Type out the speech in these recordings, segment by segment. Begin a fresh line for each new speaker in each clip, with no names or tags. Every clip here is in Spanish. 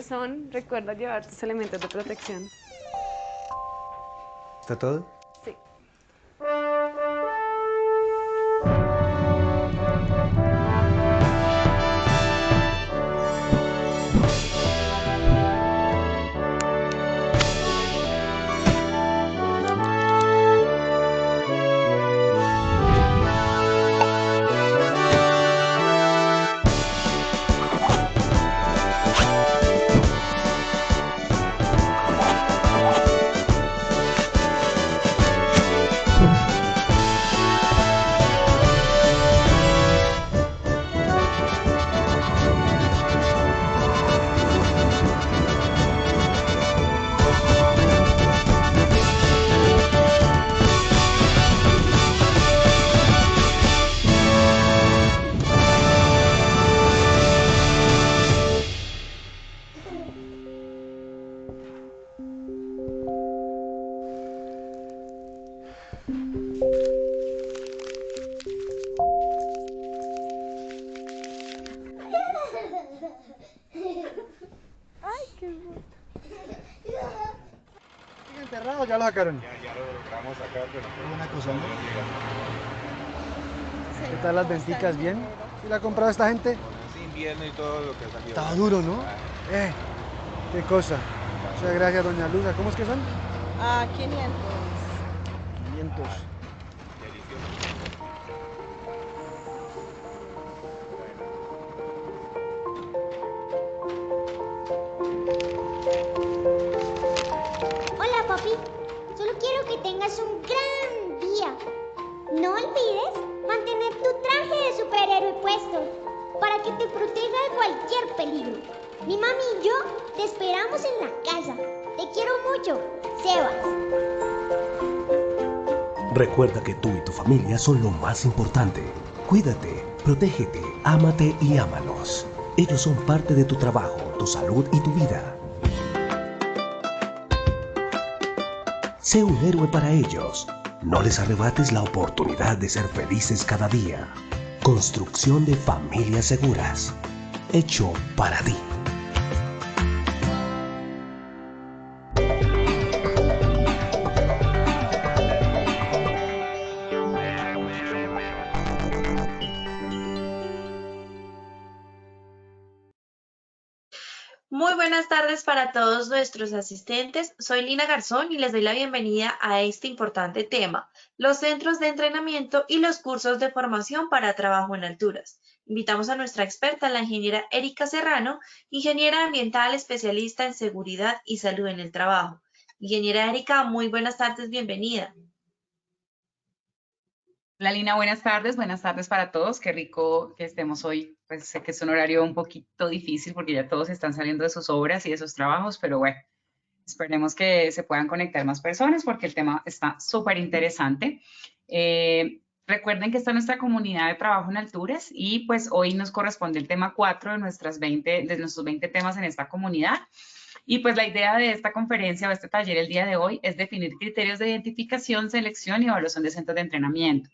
Garzón, recuerda llevar tus elementos de protección.
¿Está todo?
Sí. Ay, qué bueno.
¿Enterrado ya lo sacaron?
Ya lo logramos sacar, pero
Qué buena cosa, ¿no?
Sí,
¿Qué tal las
¿cómo está
venticas?
el
¿Bien?
dinero?
¿Sí la ha comprado esta gente?
con ese invierno y todo lo que ha salido.
Estaba duro, ¿no? Qué cosa. Muchas gracias, doña Luza. ¿Cómo es que son?
500.
500.
Delicioso.
Hola, papi. Solo quiero que tengas un gran día. No olvides mantener tu traje de superhéroe puesto para que te proteja de cualquier peligro. Mi mami y yo te esperamos en la casa. Te quiero mucho, Sebas.
Recuerda que tú y tu familia son lo más importante. Cuídate, protégete, ámate y ámalos. Ellos son parte de tu trabajo, tu salud y tu vida. Sé un héroe para ellos. No les arrebates la oportunidad de ser felices cada día. Construcción de familias seguras. Hecho para ti.
Muy buenas tardes para todos nuestros asistentes. Soy Lina Garzón y les doy la bienvenida a este importante tema, los centros de entrenamiento y los cursos de formación para trabajo en alturas. Invitamos a nuestra experta, la ingeniera Erika Serrano, ingeniera ambiental especialista en seguridad y salud en el trabajo. Ingeniera Erika, muy buenas tardes, bienvenida.
Hola Lina, buenas tardes para todos. Qué rico que estemos hoy. Pues sé que es un horario un poquito difícil porque ya todos están saliendo de sus obras y de sus trabajos, pero bueno, esperemos que se puedan conectar más personas porque el tema está súper interesante. Recuerden que está nuestra comunidad de trabajo en alturas y pues hoy nos corresponde el tema 4 de nuestros 20 temas en esta comunidad. Y pues la idea de esta conferencia o este taller el día de hoy es definir criterios de identificación, selección y evaluación de centros de entrenamiento.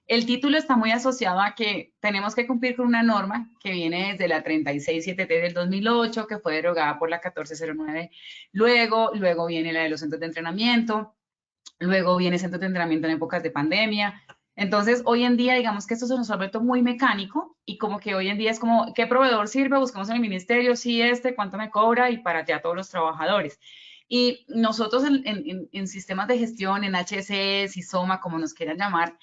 El título está muy asociado a que tenemos que cumplir con una norma que viene desde la 367T del 2008, que fue derogada por la 1409. Luego viene la de los centros de entrenamiento, luego viene centros de entrenamiento en épocas de pandemia. Entonces, hoy en día, digamos que esto se nos ha vuelto muy mecánico y como que hoy en día es como, ¿qué proveedor sirve? Buscamos en el ministerio, sí, cuánto me cobra y para ya todos los trabajadores. Y nosotros en sistemas de gestión, en HSE, SISOMA, como nos quieran llamar,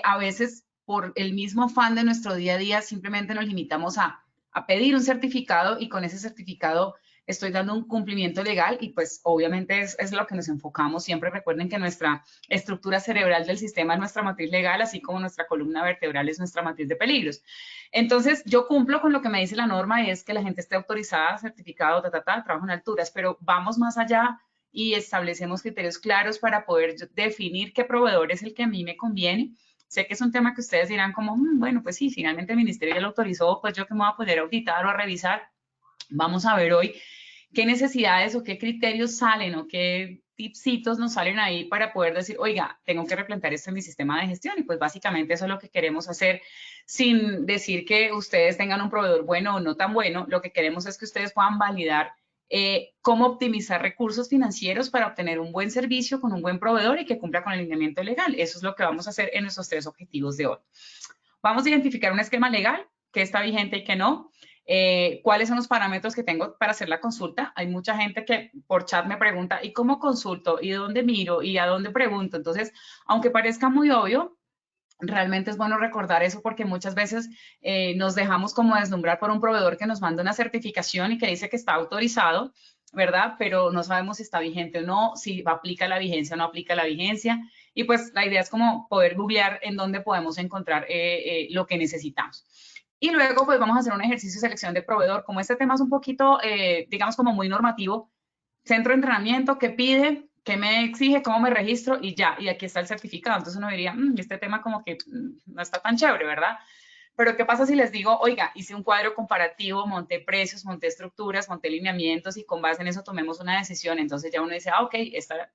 a veces por el mismo afán de nuestro día a día simplemente nos limitamos a pedir un certificado y con ese certificado estoy dando un cumplimiento legal y pues obviamente es lo que nos enfocamos. Siempre recuerden que nuestra estructura cerebral del sistema es nuestra matriz legal, así como nuestra columna vertebral es nuestra matriz de peligros. Entonces, yo cumplo con lo que me dice la norma y es que la gente esté autorizada, certificado, trabajo en alturas, pero vamos más allá y establecemos criterios claros para poder definir qué proveedor es el que a mí me conviene. Sé que es un tema que ustedes dirán como, bueno, pues sí, finalmente el ministerio ya lo autorizó, pues yo que me voy a poder auditar o a revisar. Vamos a ver hoy qué necesidades o qué criterios salen o qué tipsitos nos salen ahí para poder decir, oiga, tengo que replantear esto en mi sistema de gestión. Y pues básicamente eso es lo que queremos hacer sin decir que ustedes tengan un proveedor bueno o no tan bueno. Lo que queremos es que ustedes puedan validar cómo optimizar recursos financieros para obtener un buen servicio con un buen proveedor y que cumpla con el lineamiento legal. Eso es lo que vamos a hacer en nuestros 3 objetivos de hoy. Vamos a identificar un esquema legal, qué está vigente y qué no. ¿Cuáles son los parámetros que tengo para hacer la consulta? Hay mucha gente que por chat me pregunta, ¿y cómo consulto? ¿Y dónde miro? ¿Y a dónde pregunto? Entonces, aunque parezca muy obvio, realmente es bueno recordar eso porque muchas veces nos dejamos como deslumbrar por un proveedor que nos manda una certificación y que dice que está autorizado, ¿verdad? Pero no sabemos si está vigente o no, si aplica la vigencia o no aplica la vigencia. Y pues la idea es como poder googlear en dónde podemos encontrar lo que necesitamos. Y luego pues vamos a hacer un ejercicio de selección de proveedor. Como este tema es un poquito, digamos, como muy normativo, centro de entrenamiento, ¿qué pide? ¿Qué me exige? ¿Cómo me registro? Y ya, y aquí está el certificado. Entonces uno diría, este tema como que no está tan chévere, ¿verdad? Pero ¿qué pasa si les digo, oiga, hice un cuadro comparativo, monté precios, monté estructuras, monté lineamientos y con base en eso tomemos una decisión? Entonces ya uno dice, ok,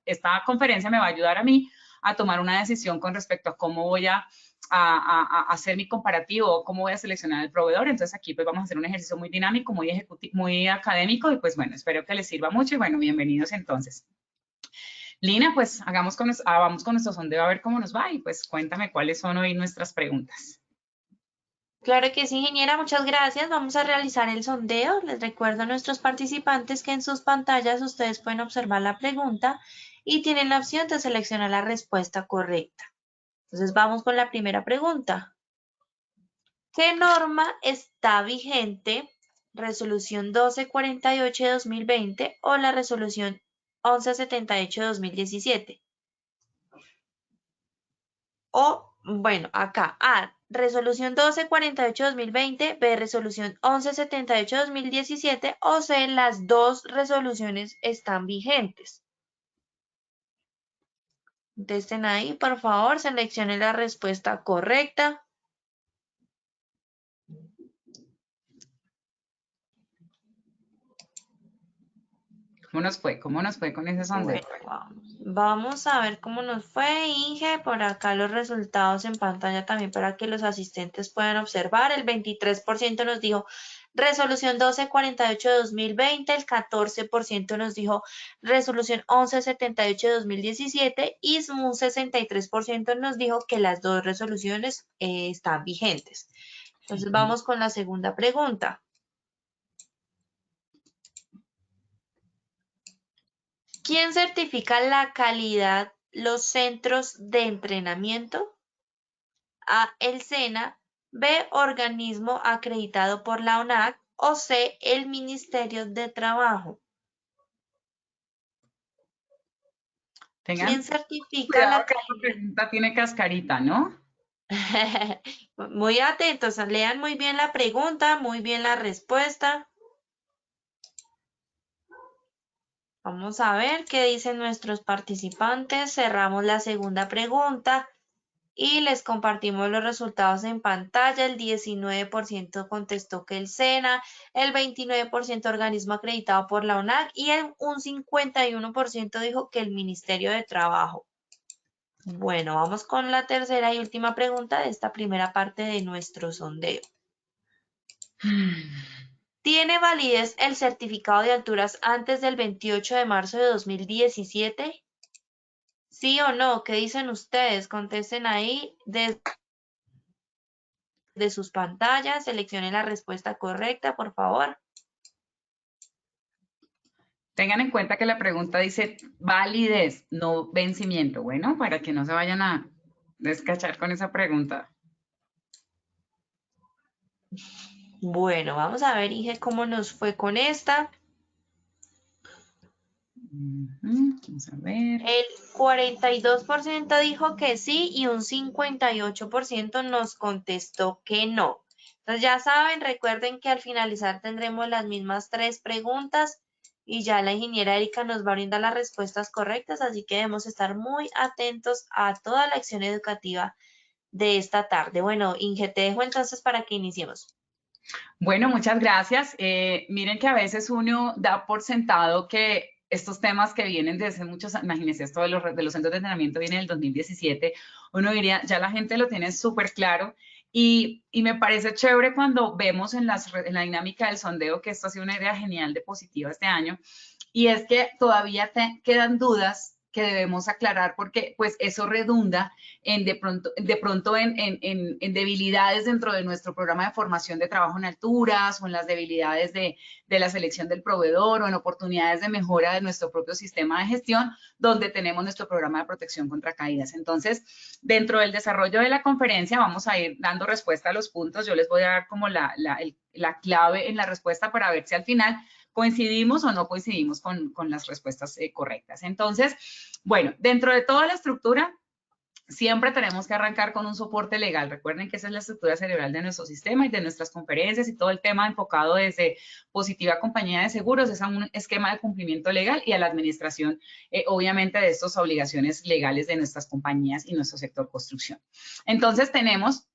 esta conferencia me va a ayudar a mí a tomar una decisión con respecto a cómo voy a hacer mi comparativo, cómo voy a seleccionar el proveedor. Entonces aquí pues vamos a hacer un ejercicio muy dinámico, muy ejecutivo, muy académico y pues bueno, espero que les sirva mucho y bueno, bienvenidos entonces. Lina, pues vamos con nuestro sondeo a ver cómo nos va y pues cuéntame cuáles son hoy nuestras preguntas.
Claro que sí, ingeniera, muchas gracias. Vamos a realizar el sondeo. Les recuerdo a nuestros participantes que en sus pantallas ustedes pueden observar la pregunta y tienen la opción de seleccionar la respuesta correcta. Entonces vamos con la primera pregunta. ¿Qué norma está vigente? ¿Resolución 1248 de 2020 o la resolución 1178 de 2017? O, bueno, acá, A, resolución 1248 de 2020, B, resolución 1178 de 2017 o C, las dos resoluciones están vigentes. Contesten ahí, por favor, seleccionen la respuesta correcta.
¿Cómo nos fue? ¿Cómo nos fue con ese sondeo?
Bueno, vamos a ver cómo nos fue, Inge. Por acá los resultados en pantalla también para que los asistentes puedan observar. El 23% nos dijo resolución 1248 de 2020, el 14% nos dijo resolución 1178 de 2017 y un 63% nos dijo que las dos resoluciones están vigentes. Entonces vamos con la segunda pregunta. ¿Quién certifica la calidad, los centros de entrenamiento? A, el SENA, B, organismo acreditado por la ONAC o C, el Ministerio de Trabajo. ¿Quién certifica la
Cuidado que esta pregunta tiene cascarita, ¿no?
Muy atentos, lean muy bien la pregunta, muy bien la respuesta. Vamos a ver qué dicen nuestros participantes. Cerramos la segunda pregunta y les compartimos los resultados en pantalla. El 19% contestó que el SENA, el 29% organismo acreditado por la ONAC y un 51% dijo que el Ministerio de Trabajo. Bueno, vamos con la tercera y última pregunta de esta primera parte de nuestro sondeo. ¿Tiene validez el certificado de alturas antes del 28 de marzo de 2017? ¿Sí o no? ¿Qué dicen ustedes? Contesten ahí desde sus pantallas, seleccionen la respuesta correcta, por favor.
Tengan en cuenta que la pregunta dice validez, no vencimiento. Bueno, para que no se vayan a descachar con esa pregunta.
Bueno, vamos a ver, Inge, cómo nos fue con esta.
Vamos a ver.
El 42% dijo que sí y un 58% nos contestó que no. Entonces ya saben, recuerden que al finalizar tendremos las mismas 3 preguntas y ya la ingeniera Erika nos va a brindar las respuestas correctas, así que debemos estar muy atentos a toda la acción educativa de esta tarde. Bueno, Inge, te dejo entonces para que iniciemos.
Bueno, muchas gracias. Miren que a veces uno da por sentado que estos temas que vienen desde muchos, imagínense, esto de los centros de entrenamiento viene del 2017, uno diría, ya la gente lo tiene súper claro Y me parece chévere cuando vemos en la dinámica del sondeo que esto ha sido una idea genial de positiva este año, y es que todavía quedan dudas que debemos aclarar porque pues eso redunda en de pronto en debilidades dentro de nuestro programa de formación de trabajo en alturas, o en las debilidades de la selección del proveedor, o en oportunidades de mejora de nuestro propio sistema de gestión, donde tenemos nuestro programa de protección contra caídas. Entonces, dentro del desarrollo de la conferencia vamos a ir dando respuesta a los puntos. Yo les voy a dar como la clave en la respuesta para ver si al final coincidimos o no coincidimos con las respuestas correctas. Entonces, bueno, dentro de toda la estructura, siempre tenemos que arrancar con un soporte legal. Recuerden que esa es la estructura cerebral de nuestro sistema y de nuestras conferencias, y todo el tema enfocado desde Positiva Compañía de Seguros es a un esquema de cumplimiento legal y a la administración, obviamente, de estas obligaciones legales de nuestras compañías y nuestro sector construcción. Entonces, tenemos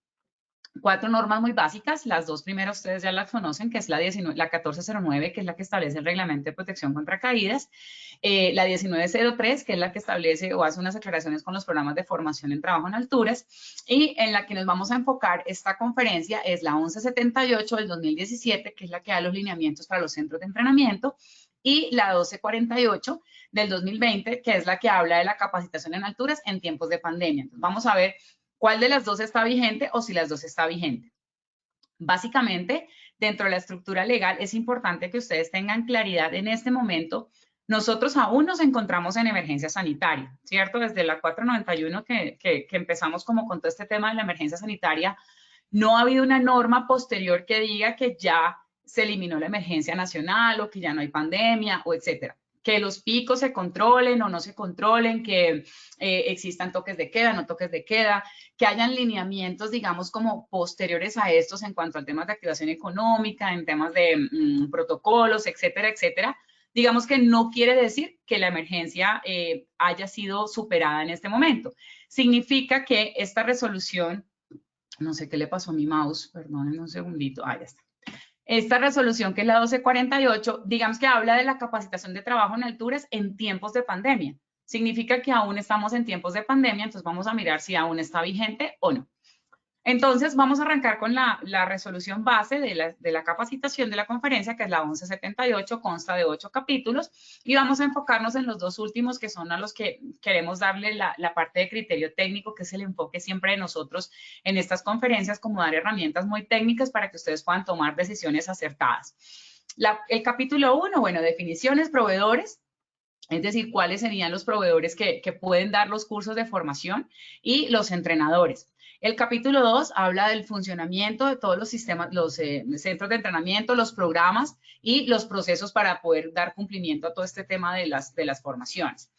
4 normas muy básicas. Las 2 primeras ustedes ya las conocen, que es la 1409, que es la que establece el reglamento de protección contra caídas, la 1903, que es la que establece o hace unas aclaraciones con los programas de formación en trabajo en alturas, y en la que nos vamos a enfocar esta conferencia es la 1178 del 2017, que es la que da los lineamientos para los centros de entrenamiento, y la 1248 del 2020, que es la que habla de la capacitación en alturas en tiempos de pandemia. Entonces, vamos a ver cuál de las dos está vigente o si las dos está vigente. Básicamente, dentro de la estructura legal es importante que ustedes tengan claridad en este momento. Nosotros aún nos encontramos en emergencia sanitaria, ¿cierto? Desde la 491 que empezamos como con todo este tema de la emergencia sanitaria, no ha habido una norma posterior que diga que ya se eliminó la emergencia nacional o que ya no hay pandemia o etcétera. Que los picos se controlen o no se controlen, que existan toques de queda, no toques de queda, que hayan lineamientos, digamos, como posteriores a estos en cuanto al tema de activación económica, en temas de protocolos, etcétera, etcétera. Digamos que no quiere decir que la emergencia haya sido superada en este momento. Significa que esta resolución, no sé qué le pasó a mi mouse, perdónenme un segundito, ya está. Esta resolución, que es la 1248, digamos que habla de la capacitación de trabajo en alturas en tiempos de pandemia. Significa que aún estamos en tiempos de pandemia, entonces vamos a mirar si aún está vigente o no. Entonces, vamos a arrancar con la resolución base de la capacitación de la conferencia, que es la 1178, consta de 8 capítulos, y vamos a enfocarnos en los 2 últimos, que son a los que queremos darle la parte de criterio técnico, que es el enfoque siempre de nosotros en estas conferencias, como dar herramientas muy técnicas para que ustedes puedan tomar decisiones acertadas. El capítulo 1, bueno, definiciones, proveedores. Es decir, cuáles serían los proveedores que pueden dar los cursos de formación, y los entrenadores. El capítulo 2 habla del funcionamiento de todos los sistemas, los centros de entrenamiento, los programas y los procesos para poder dar cumplimiento a todo este tema de las formaciones.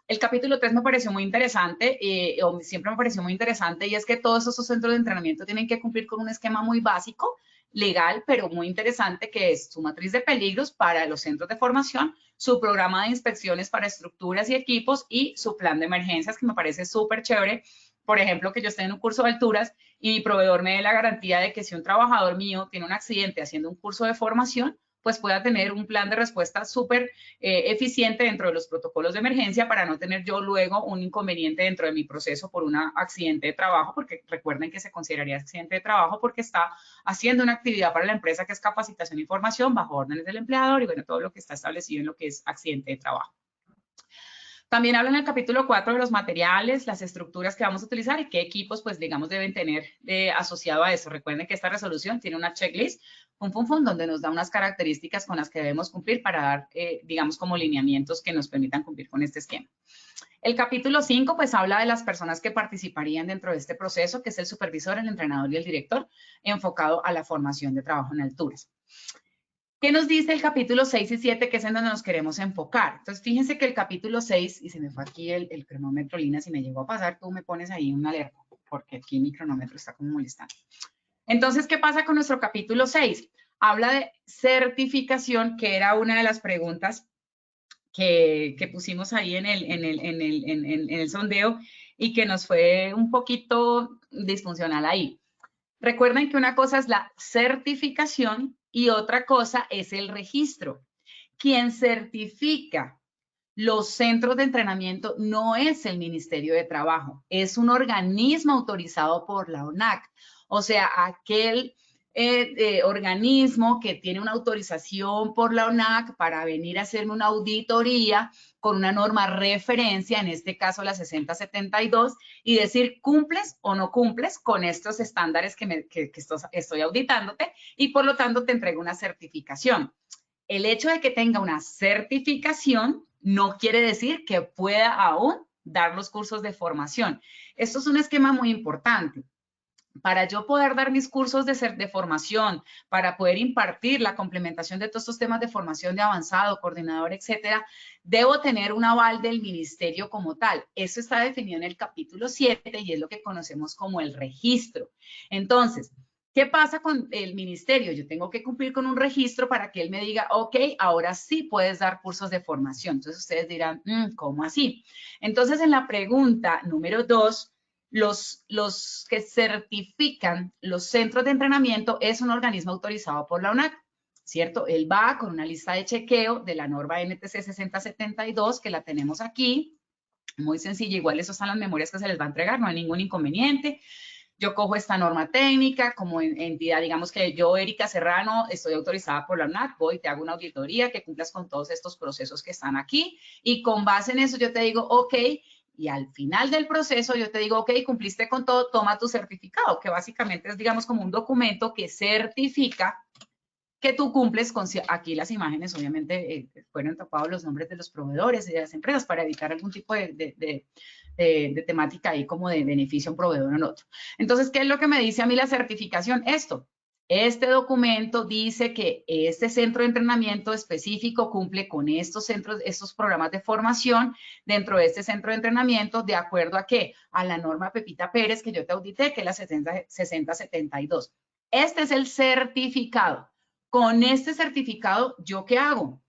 El capítulo 3 me pareció muy interesante, o siempre me pareció muy interesante, y es que todos esos centros de entrenamiento tienen que cumplir con un esquema muy básico, legal, pero muy interesante, que es su matriz de peligros para los centros de formación, su programa de inspecciones para estructuras y equipos, y su plan de emergencias, que me parece súper chévere. Por ejemplo, que yo esté en un curso de alturas y mi proveedor me dé la garantía de que si un trabajador mío tiene un accidente haciendo un curso de formación, pues pueda tener un plan de respuesta súper eficiente dentro de los protocolos de emergencia, para no tener yo luego un inconveniente dentro de mi proceso por un accidente de trabajo, porque recuerden que se consideraría accidente de trabajo porque está haciendo una actividad para la empresa que es capacitación y formación bajo órdenes del empleador, y bueno, todo lo que está establecido en lo que es accidente de trabajo. También habla en el capítulo 4 de los materiales, las estructuras que vamos a utilizar y qué equipos, pues, digamos, deben tener asociado a eso. Recuerden que esta resolución tiene una checklist, donde nos da unas características con las que debemos cumplir para dar, digamos, como lineamientos que nos permitan cumplir con este esquema. El capítulo 5, pues, habla de las personas que participarían dentro de este proceso, que es el supervisor, el entrenador y el director, enfocado a la formación de trabajo en alturas. ¿Qué nos dice el capítulo 6 y 7, que es en donde nos queremos enfocar? Entonces, fíjense que el capítulo 6, y se me fue aquí el cronómetro, Lina, si me llegó a pasar, tú me pones ahí una alerta, porque aquí mi cronómetro está como molestando. Entonces, ¿qué pasa con nuestro capítulo 6? Habla de certificación, que era una de las preguntas que pusimos ahí en el sondeo, y que nos fue un poquito disfuncional ahí. Recuerden que una cosa es la certificación y otra cosa es el registro. Quien certifica los centros de entrenamiento no es el Ministerio de Trabajo, es un organismo autorizado por la ONAC. O sea, aquel organismo que tiene una autorización por la ONAC para venir a hacerme una auditoría con una norma referencia, en este caso la 6072, y decir cumples o no cumples con estos estándares que estoy auditándote, y por lo tanto te entrego una certificación. El hecho de que tenga una certificación no quiere decir que pueda aún dar los cursos de formación. Esto es un esquema muy importante. Para yo poder dar mis cursos de formación, para poder impartir la complementación de todos estos temas de formación de avanzado, coordinador, etcétera, debo tener un aval del ministerio como tal. Eso está definido en el capítulo 7 y es lo que conocemos como el registro. Entonces, ¿qué pasa con el ministerio? Yo tengo que cumplir con un registro para que él me diga, ok, ahora sí puedes dar cursos de formación. Entonces, ustedes dirán, ¿cómo así? Entonces, en la pregunta número 2, los que certifican los centros de entrenamiento es un organismo autorizado por la ONAC, ¿cierto? Él va con una lista de chequeo de la norma NTC 6072, que la tenemos aquí, muy sencilla, igual eso están las memorias que se les va a entregar, no hay ningún inconveniente. Yo cojo esta norma técnica como entidad, digamos que yo, Erika Serrano, estoy autorizada por la ONAC, voy y te hago una auditoría que cumplas con todos estos procesos que están aquí, y con base en eso yo te digo, ok, y al final del proceso yo te digo, ok, cumpliste con todo, toma tu certificado, que básicamente es, digamos, como un documento que certifica que tú cumples con, aquí las imágenes obviamente fueron tapados los nombres de los proveedores y de las empresas para evitar algún tipo de temática ahí como de beneficio a un proveedor o en otro. Entonces, ¿qué es lo que me dice a mí la certificación? Este documento dice que este centro de entrenamiento específico cumple con estos programas de formación dentro de este centro de entrenamiento, ¿de acuerdo a qué? A la norma Pepita Pérez que yo te audité, que es la 6072. Este es el certificado. Con este certificado, ¿yo qué hago?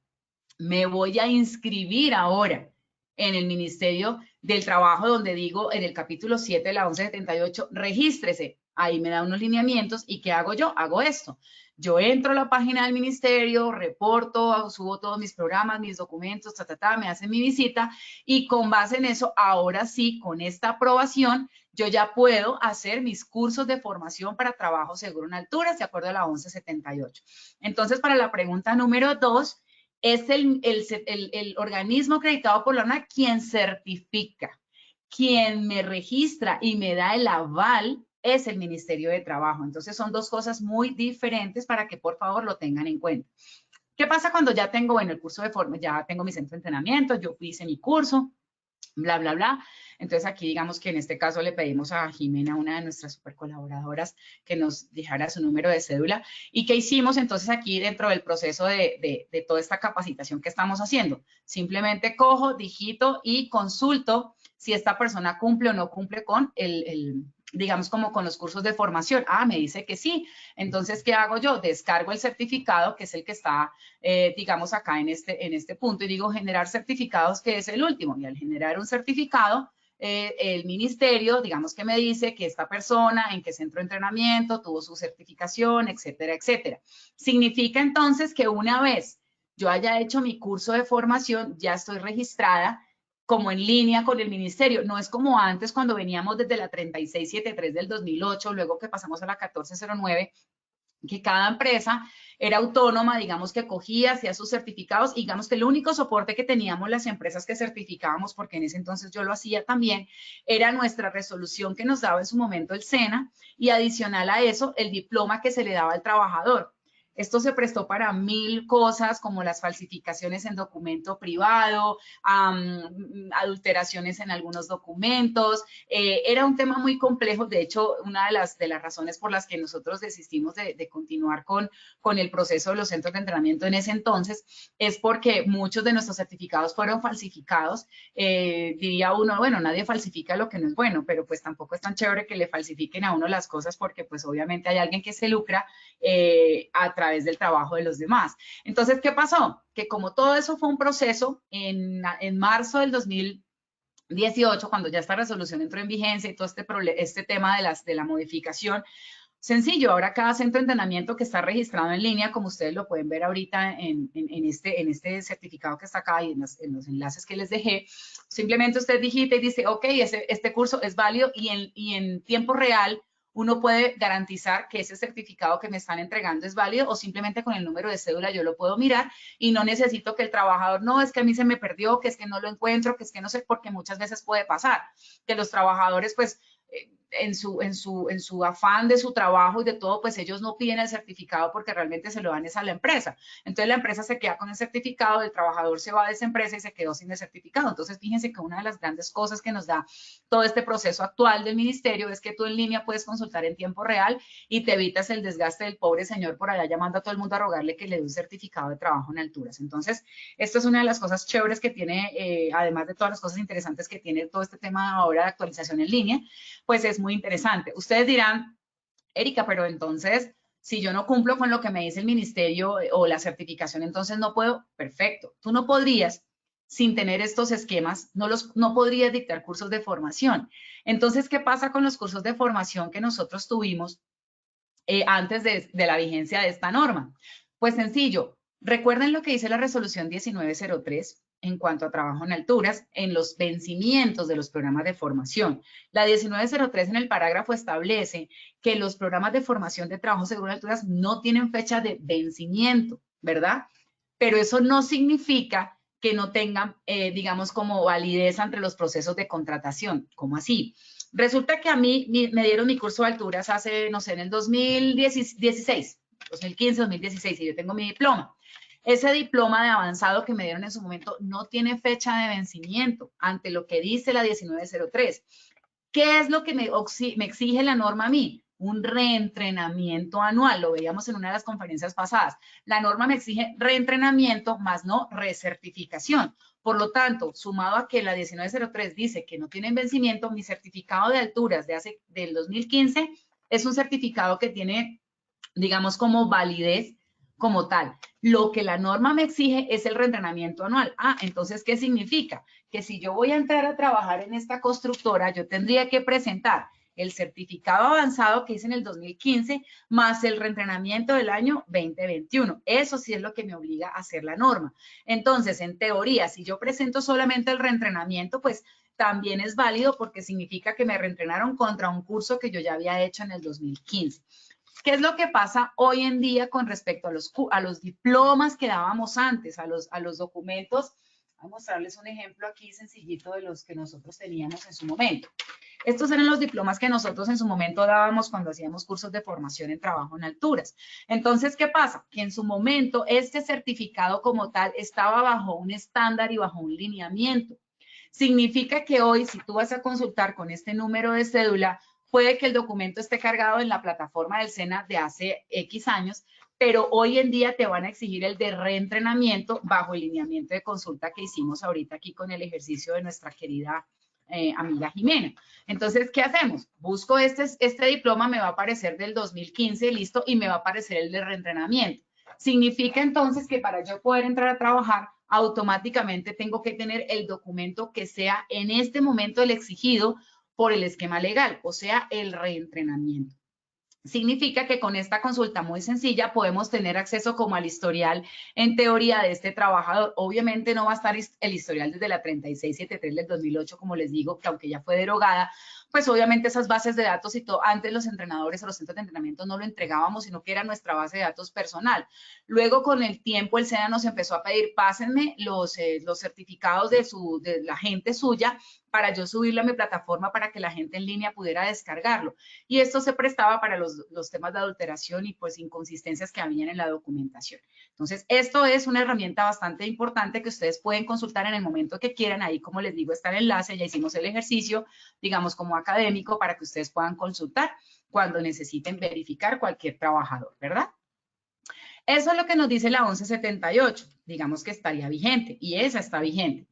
Me voy a inscribir ahora en el Ministerio del Trabajo, donde digo en el capítulo 7 de la 1178, regístrese. Ahí me da unos lineamientos y ¿qué hago yo? Hago esto. Yo entro a la página del ministerio, reporto, subo todos mis programas, mis documentos, me hacen mi visita y con base en eso, ahora sí, con esta aprobación, yo ya puedo hacer mis cursos de formación para trabajo seguro en alturas, de acuerdo a la 1178. Entonces, para la pregunta número 2, es el organismo acreditado por la ONAC quien certifica, quien me registra y me da el aval es el Ministerio de Trabajo. Entonces son dos cosas muy diferentes para que por favor lo tengan en cuenta. ¿Qué pasa cuando ya tengo, bueno, el curso de formación, ya tengo mi centro de entrenamiento, yo hice mi curso, bla, bla, bla? Entonces aquí digamos que en este caso le pedimos a Jimena, una de nuestras super colaboradoras, que nos dejara su número de cédula. ¿Y qué hicimos entonces aquí dentro del proceso de toda esta capacitación que estamos haciendo? Simplemente cojo, digito y consulto si esta persona cumple o no cumple con digamos como con los cursos de formación. Ah, me dice que sí. Entonces, ¿qué hago yo? Descargo el certificado, que es el que está, digamos, acá en este punto, y digo generar certificados, que es el último. Y al generar un certificado, el ministerio, digamos que me dice que esta persona en qué centro de entrenamiento tuvo su certificación, etcétera, etcétera. Significa entonces que una vez yo haya hecho mi curso de formación, ya estoy registrada como en línea con el ministerio. No es como antes cuando veníamos desde la 3673 del 2008, luego que pasamos a la 1409, que cada empresa era autónoma, digamos que cogía, hacía sus certificados, y digamos que el único soporte que teníamos las empresas que certificábamos, porque en ese entonces yo lo hacía también, era nuestra resolución que nos daba en su momento el SENA, y adicional a eso, el diploma que se le daba al trabajador. Esto se prestó para 1000 cosas, como las falsificaciones en documento privado, adulteraciones en algunos documentos. Era un tema muy complejo. De hecho, una de las razones por las que nosotros desistimos de continuar con el proceso de los centros de entrenamiento en ese entonces es porque muchos de nuestros certificados fueron falsificados. Diría uno, bueno, nadie falsifica lo que no es bueno, pero pues tampoco es tan chévere que le falsifiquen a uno las cosas, porque pues obviamente hay alguien que se lucra a través del trabajo de los demás. Entonces, ¿qué pasó? Que como todo eso fue un proceso, en marzo del 2018, cuando ya esta resolución entró en vigencia y todo este tema de la modificación, sencillo, ahora cada centro de entrenamiento que está registrado en línea, como ustedes lo pueden ver ahorita en este certificado que está acá y en los enlaces que les dejé, simplemente usted digita y dice, ok, este curso es válido, y en tiempo real uno puede garantizar que ese certificado que me están entregando es válido o simplemente con el número de cédula yo lo puedo mirar y no necesito que el trabajador, no, es que a mí se me perdió, que es que no lo encuentro, que es que no sé, porque muchas veces puede pasar que los trabajadores pues en su afán de su trabajo y de todo, pues ellos no piden el certificado porque realmente se lo dan a la empresa. Entonces la empresa se queda con el certificado, el trabajador se va de esa empresa y se quedó sin el certificado. Entonces fíjense que una de las grandes cosas que nos da todo este proceso actual del ministerio es que tú en línea puedes consultar en tiempo real y te evitas el desgaste del pobre señor por allá llamando a todo el mundo a rogarle que le dé un certificado de trabajo en alturas. Entonces, esto es una de las cosas chéveres que tiene, además de todas las cosas interesantes que tiene todo este tema ahora de actualización en línea, pues es muy interesante. Ustedes dirán, Erika, pero entonces, si yo no cumplo con lo que me dice el ministerio o la certificación, entonces no puedo. Perfecto. Tú no podrías, sin tener estos esquemas, no podrías dictar cursos de formación. Entonces, ¿qué pasa con los cursos de formación que nosotros tuvimos antes de la vigencia de esta norma? Pues sencillo. Recuerden lo que dice la resolución 1903 en cuanto a trabajo en alturas, en los vencimientos de los programas de formación. La 1903 en el parágrafo establece que los programas de formación de trabajo seguro en alturas no tienen fecha de vencimiento, ¿verdad? Pero eso no significa que no tengan, digamos, como validez entre los procesos de contratación. ¿Cómo así? Resulta que a mí me dieron mi curso de alturas hace, no sé, en el 2016, 2015, 2016, y yo tengo mi diploma. Ese diploma de avanzado que me dieron en su momento no tiene fecha de vencimiento ante lo que dice la 1903. ¿Qué es lo que me exige la norma a mí? Un reentrenamiento anual. Lo veíamos en una de las conferencias pasadas. La norma me exige reentrenamiento, más no recertificación. Por lo tanto, sumado a que la 1903 dice que no tienen vencimiento, mi certificado de alturas del 2015 es un certificado que tiene, digamos, como validez como tal. Lo que la norma me exige es el reentrenamiento anual. Entonces, ¿qué significa? Que si yo voy a entrar a trabajar en esta constructora, yo tendría que presentar el certificado avanzado que hice en el 2015 más el reentrenamiento del año 2021. Eso sí es lo que me obliga a hacer la norma. Entonces, en teoría, si yo presento solamente el reentrenamiento, pues también es válido porque significa que me reentrenaron contra un curso que yo ya había hecho en el 2015. ¿Qué es lo que pasa hoy en día con respecto a los diplomas que dábamos antes, a los documentos? Voy a mostrarles un ejemplo aquí sencillito de los que nosotros teníamos en su momento. Estos eran los diplomas que nosotros en su momento dábamos cuando hacíamos cursos de formación en trabajo en alturas. Entonces, ¿qué pasa? Que en su momento este certificado como tal estaba bajo un estándar y bajo un lineamiento. Significa que hoy, si tú vas a consultar con este número de cédula, puede que el documento esté cargado en la plataforma del SENA de hace X años, pero hoy en día te van a exigir el de reentrenamiento bajo el lineamiento de consulta que hicimos ahorita aquí con el ejercicio de nuestra querida amiga Jimena. Entonces, ¿qué hacemos? Busco este diploma, me va a aparecer del 2015, listo, y me va a aparecer el de reentrenamiento. Significa entonces que para yo poder entrar a trabajar, automáticamente tengo que tener el documento que sea en este momento el exigido por el esquema legal, o sea, el reentrenamiento. Significa que con esta consulta muy sencilla podemos tener acceso como al historial en teoría de este trabajador. Obviamente no va a estar el historial desde la 3673 del 2008, como les digo, que aunque ya fue derogada, pues obviamente esas bases de datos y todo, antes los entrenadores o los centros de entrenamiento no lo entregábamos, sino que era nuestra base de datos personal. Luego con el tiempo el SENA nos empezó a pedir, pásenme los certificados de la gente suya para yo subirlo a mi plataforma para que la gente en línea pudiera descargarlo. Y esto se prestaba para los temas de adulteración y pues inconsistencias que habían en la documentación. Entonces, esto es una herramienta bastante importante que ustedes pueden consultar en el momento que quieran. Ahí, como les digo, está el enlace, ya hicimos el ejercicio, digamos, como académico para que ustedes puedan consultar cuando necesiten verificar cualquier trabajador, ¿verdad? Eso es lo que nos dice la 1178, digamos que estaría vigente y esa está vigente.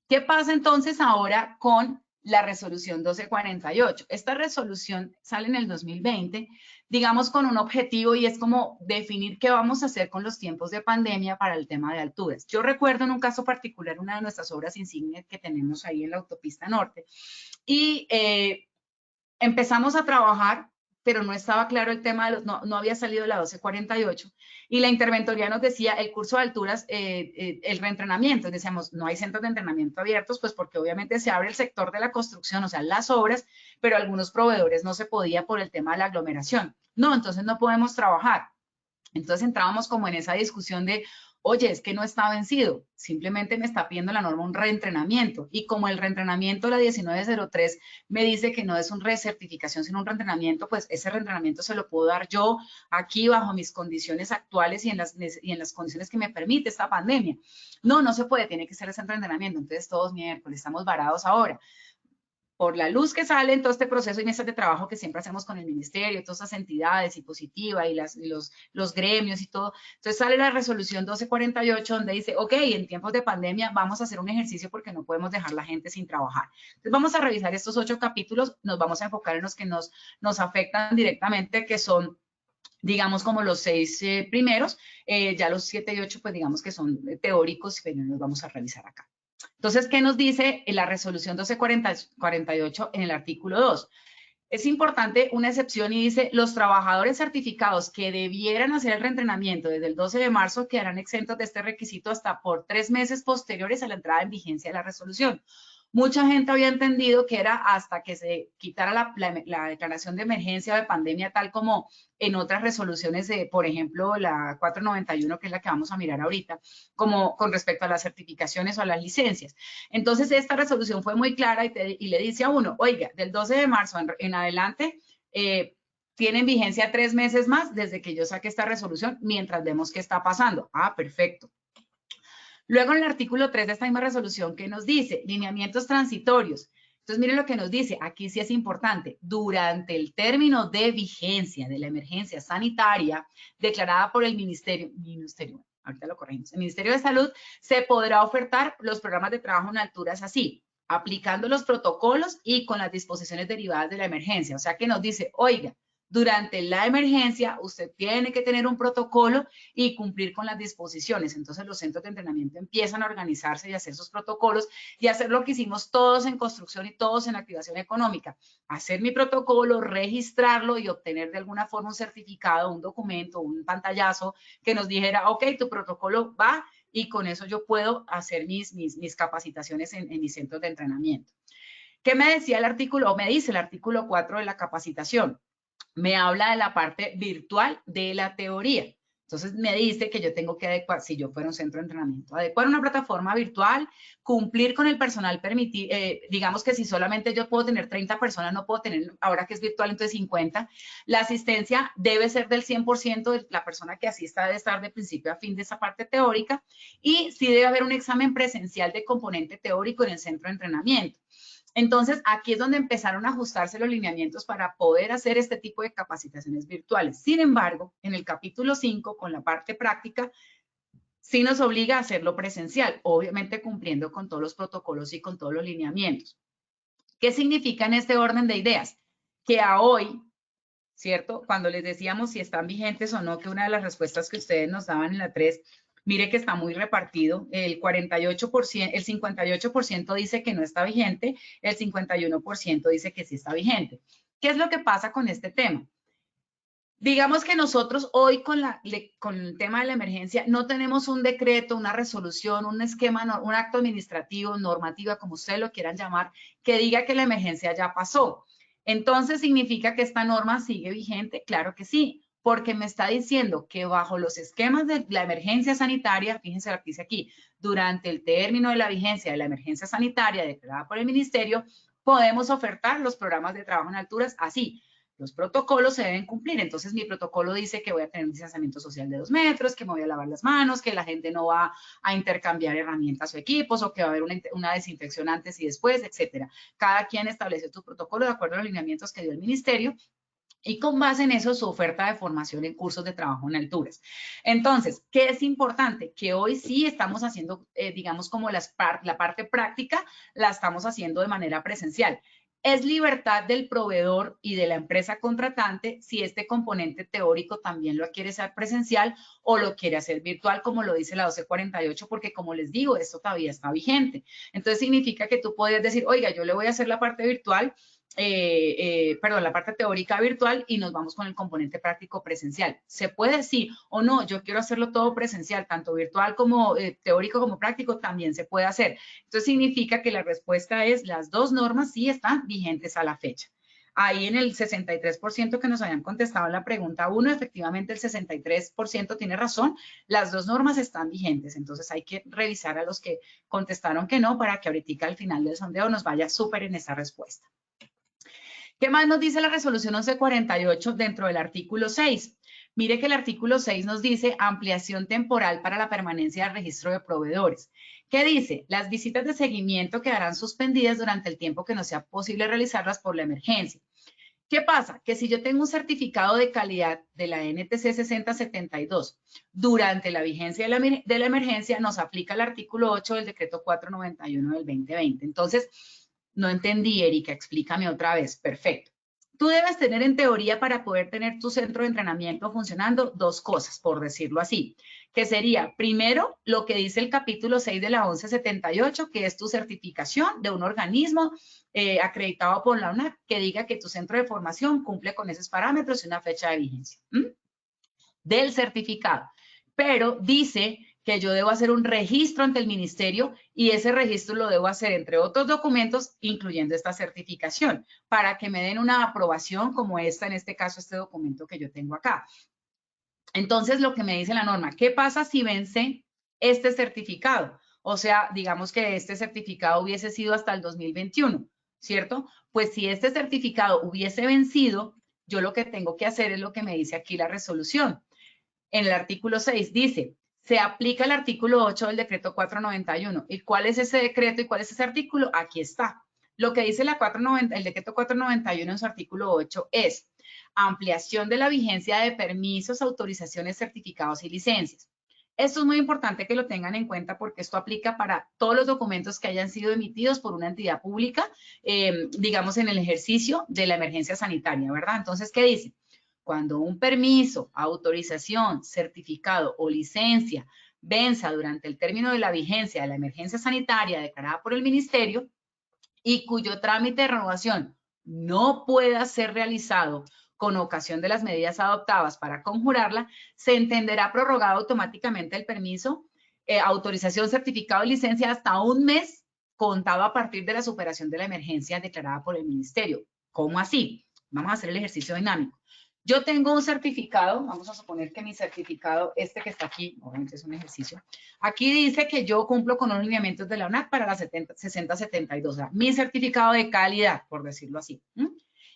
¿Qué pasa entonces ahora con la resolución 1248? Esta resolución sale en el 2020, digamos con un objetivo y es como definir qué vamos a hacer con los tiempos de pandemia para el tema de alturas. Yo recuerdo en un caso particular una de nuestras obras insignia que tenemos ahí en la autopista norte y empezamos a trabajar pero no estaba claro el tema de no había salido la 1248, y la interventoría nos decía el curso de alturas, el reentrenamiento. Decíamos, no hay centros de entrenamiento abiertos, pues porque obviamente se abre el sector de la construcción, o sea, las obras, pero algunos proveedores no se podía por el tema de la aglomeración. No, entonces no podemos trabajar. Entonces entrábamos como en esa discusión de, oye, es que no está vencido, simplemente me está pidiendo la norma un reentrenamiento. Y como el reentrenamiento, la 1903, me dice que no es un recertificación, sino un reentrenamiento, pues ese reentrenamiento se lo puedo dar yo aquí bajo mis condiciones actuales y en las condiciones que me permite esta pandemia. No, no se puede, tiene que ser ese reentrenamiento. Entonces todos miércoles estamos varados ahora. Por la luz que sale en todo este proceso y mesas de trabajo que siempre hacemos con el ministerio, todas esas entidades y Positiva y los gremios y todo. Entonces sale la resolución 1248 donde dice, ok, en tiempos de pandemia vamos a hacer un ejercicio porque no podemos dejar la gente sin trabajar. Entonces vamos a revisar estos 8 capítulos, nos vamos a enfocar en los que nos afectan directamente, que son, digamos, como los 6 primeros, ya los 7 y 8, pues digamos que son teóricos, pero los vamos a revisar acá. Entonces, ¿qué nos dice la resolución 1248 en el artículo 2? Es importante una excepción y dice, los trabajadores certificados que debieran hacer el reentrenamiento desde el 12 de marzo quedarán exentos de este requisito hasta por 3 meses posteriores a la entrada en vigencia de la resolución. Mucha gente había entendido que era hasta que se quitara la declaración de emergencia de pandemia, tal como en otras resoluciones de, por ejemplo, la 491, que es la que vamos a mirar ahorita, como con respecto a las certificaciones o a las licencias. Entonces, esta resolución fue muy clara y le dice a uno, oiga, del 12 de marzo en adelante, tienen vigencia 3 meses más desde que yo saque esta resolución, mientras vemos qué está pasando. Ah, perfecto. Luego en el artículo 3 de esta misma resolución, ¿qué nos dice? Lineamientos transitorios. Entonces, miren lo que nos dice. Aquí sí es importante. Durante el término de vigencia de la emergencia sanitaria declarada por el Ministerio, ahorita lo corregimos, el Ministerio de Salud, se podrá ofertar los programas de trabajo en alturas así, aplicando los protocolos y con las disposiciones derivadas de la emergencia. O sea que nos dice, oiga, durante la emergencia, usted tiene que tener un protocolo y cumplir con las disposiciones. Entonces, los centros de entrenamiento empiezan a organizarse y a hacer sus protocolos y hacer lo que hicimos todos en construcción y todos en activación económica. Hacer mi protocolo, registrarlo y obtener de alguna forma un certificado, un documento, un pantallazo que nos dijera, ok, tu protocolo va y con eso yo puedo hacer mis capacitaciones en mis centros de entrenamiento. ¿Qué me decía el artículo, o me dice el artículo 4 de la capacitación? Me habla de la parte virtual de la teoría. Entonces me dice que yo tengo que adecuar, si yo fuera un centro de entrenamiento, adecuar una plataforma virtual, cumplir con el personal permitido, digamos que si solamente yo puedo tener 30 personas, no puedo tener, ahora que es virtual, entonces 50. La asistencia debe ser del 100% de la persona que asista, debe estar de principio a fin de esa parte teórica, y sí debe haber un examen presencial de componente teórico en el centro de entrenamiento. Entonces, aquí es donde empezaron a ajustarse los lineamientos para poder hacer este tipo de capacitaciones virtuales. Sin embargo, en el capítulo 5, con la parte práctica, sí nos obliga a hacerlo presencial, obviamente cumpliendo con todos los protocolos y con todos los lineamientos. ¿Qué significa en este orden de ideas? Que a hoy, ¿cierto? Cuando les decíamos si están vigentes o no, que una de las respuestas que ustedes nos daban en la 3, mire que está muy repartido, el 48%, el 58% dice que no está vigente, el 51% dice que sí está vigente. ¿Qué es lo que pasa con este tema? Digamos que nosotros hoy con el tema de la emergencia no tenemos un decreto, una resolución, un esquema, un acto administrativo, normativa, como ustedes lo quieran llamar, que diga que la emergencia ya pasó. Entonces, ¿significa que esta norma sigue vigente? Claro que sí, porque me está diciendo que bajo los esquemas de la emergencia sanitaria, fíjense lo que dice aquí, durante el término de la vigencia de la emergencia sanitaria declarada por el ministerio, podemos ofertar los programas de trabajo en alturas así. Los protocolos se deben cumplir. Entonces, mi protocolo dice que voy a tener un distanciamiento social de 2 metros, que me voy a lavar las manos, que la gente no va a intercambiar herramientas o equipos, o que va a haber una desinfección antes y después, etcétera. Cada quien establece su protocolo de acuerdo a los lineamientos que dio el ministerio, y con base en eso su oferta de formación en cursos de trabajo en alturas. Entonces, ¿qué es importante? Que hoy sí estamos haciendo, digamos, como la parte práctica, la estamos haciendo de manera presencial. Es libertad del proveedor y de la empresa contratante si este componente teórico también lo quiere hacer presencial o lo quiere hacer virtual, como lo dice la 1248, porque como les digo, esto todavía está vigente. Entonces significa que tú puedes decir, oiga, yo le voy a hacer la parte virtual, la parte teórica virtual y nos vamos con el componente práctico presencial. ¿Se puede? Sí o no. Yo quiero hacerlo todo presencial, tanto virtual como teórico como práctico, también se puede hacer. Entonces significa que la respuesta es las dos normas sí están vigentes a la fecha. Ahí en el 63% que nos habían contestado en la pregunta 1, efectivamente el 63% tiene razón, las dos normas están vigentes, entonces hay que revisar a los que contestaron que no para que ahorita al final del sondeo nos vaya súper en esa respuesta. ¿Qué más nos dice la resolución 1148 dentro del artículo 6? Mire que el artículo 6 nos dice ampliación temporal para la permanencia del registro de proveedores. ¿Qué dice? Las visitas de seguimiento quedarán suspendidas durante el tiempo que no sea posible realizarlas por la emergencia. ¿Qué pasa? Que si yo tengo un certificado de calidad de la NTC 6072 durante la vigencia de la emergencia, nos aplica el artículo 8 del decreto 491 del 2020. Entonces, no entendí, Erika, explícame otra vez. Perfecto. Tú debes tener en teoría para poder tener tu centro de entrenamiento funcionando dos cosas, por decirlo así, que sería primero lo que dice el capítulo 6 de la 1178, que es tu certificación de un organismo acreditado por la UNAC, que diga que tu centro de formación cumple con esos parámetros y una fecha de vigencia del certificado. Pero dice que yo debo hacer un registro ante el ministerio y ese registro lo debo hacer entre otros documentos, incluyendo esta certificación, para que me den una aprobación como esta, en este caso, este documento que yo tengo acá. Entonces, lo que me dice la norma, ¿qué pasa si vence este certificado? O sea, digamos que este certificado hubiese sido hasta el 2021, ¿cierto? Pues si este certificado hubiese vencido, yo lo que tengo que hacer es lo que me dice aquí la resolución. En el artículo 6 dice, se aplica el artículo 8 del decreto 491. ¿Y cuál es ese decreto y cuál es ese artículo? Aquí está. Lo que dice el decreto 491 en su artículo 8 es ampliación de la vigencia de permisos, autorizaciones, certificados y licencias. Esto es muy importante que lo tengan en cuenta porque esto aplica para todos los documentos que hayan sido emitidos por una entidad pública, digamos en el ejercicio de la emergencia sanitaria, ¿verdad? Entonces, ¿qué dice? Cuando un permiso, autorización, certificado o licencia venza durante el término de la vigencia de la emergencia sanitaria declarada por el ministerio y cuyo trámite de renovación no pueda ser realizado con ocasión de las medidas adoptadas para conjurarla, se entenderá prorrogado automáticamente el permiso, autorización, certificado y licencia hasta un mes contado a partir de la superación de la emergencia declarada por el ministerio. ¿Cómo así? Vamos a hacer el ejercicio dinámico. Yo tengo un certificado, vamos a suponer que mi certificado, este que está aquí, obviamente es un ejercicio, aquí dice que yo cumplo con los lineamientos de la UNAC para la 6072, o sea, mi certificado de calidad, por decirlo así.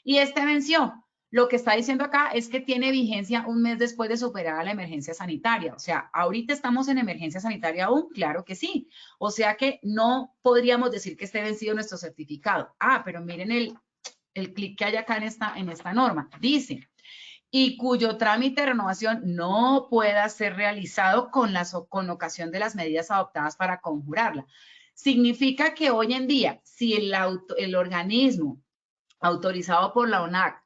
Y este venció. Lo que está diciendo acá es que tiene vigencia un mes después de superar la emergencia sanitaria. O sea, ¿ahorita estamos en emergencia sanitaria aún? Claro que sí. O sea que no podríamos decir que esté vencido nuestro certificado. Ah, pero miren el clic que hay acá en esta norma. Dice, y cuyo trámite de renovación no pueda ser realizado con ocasión de las medidas adoptadas para conjurarla. Significa que hoy en día, si el organismo autorizado por la UNAC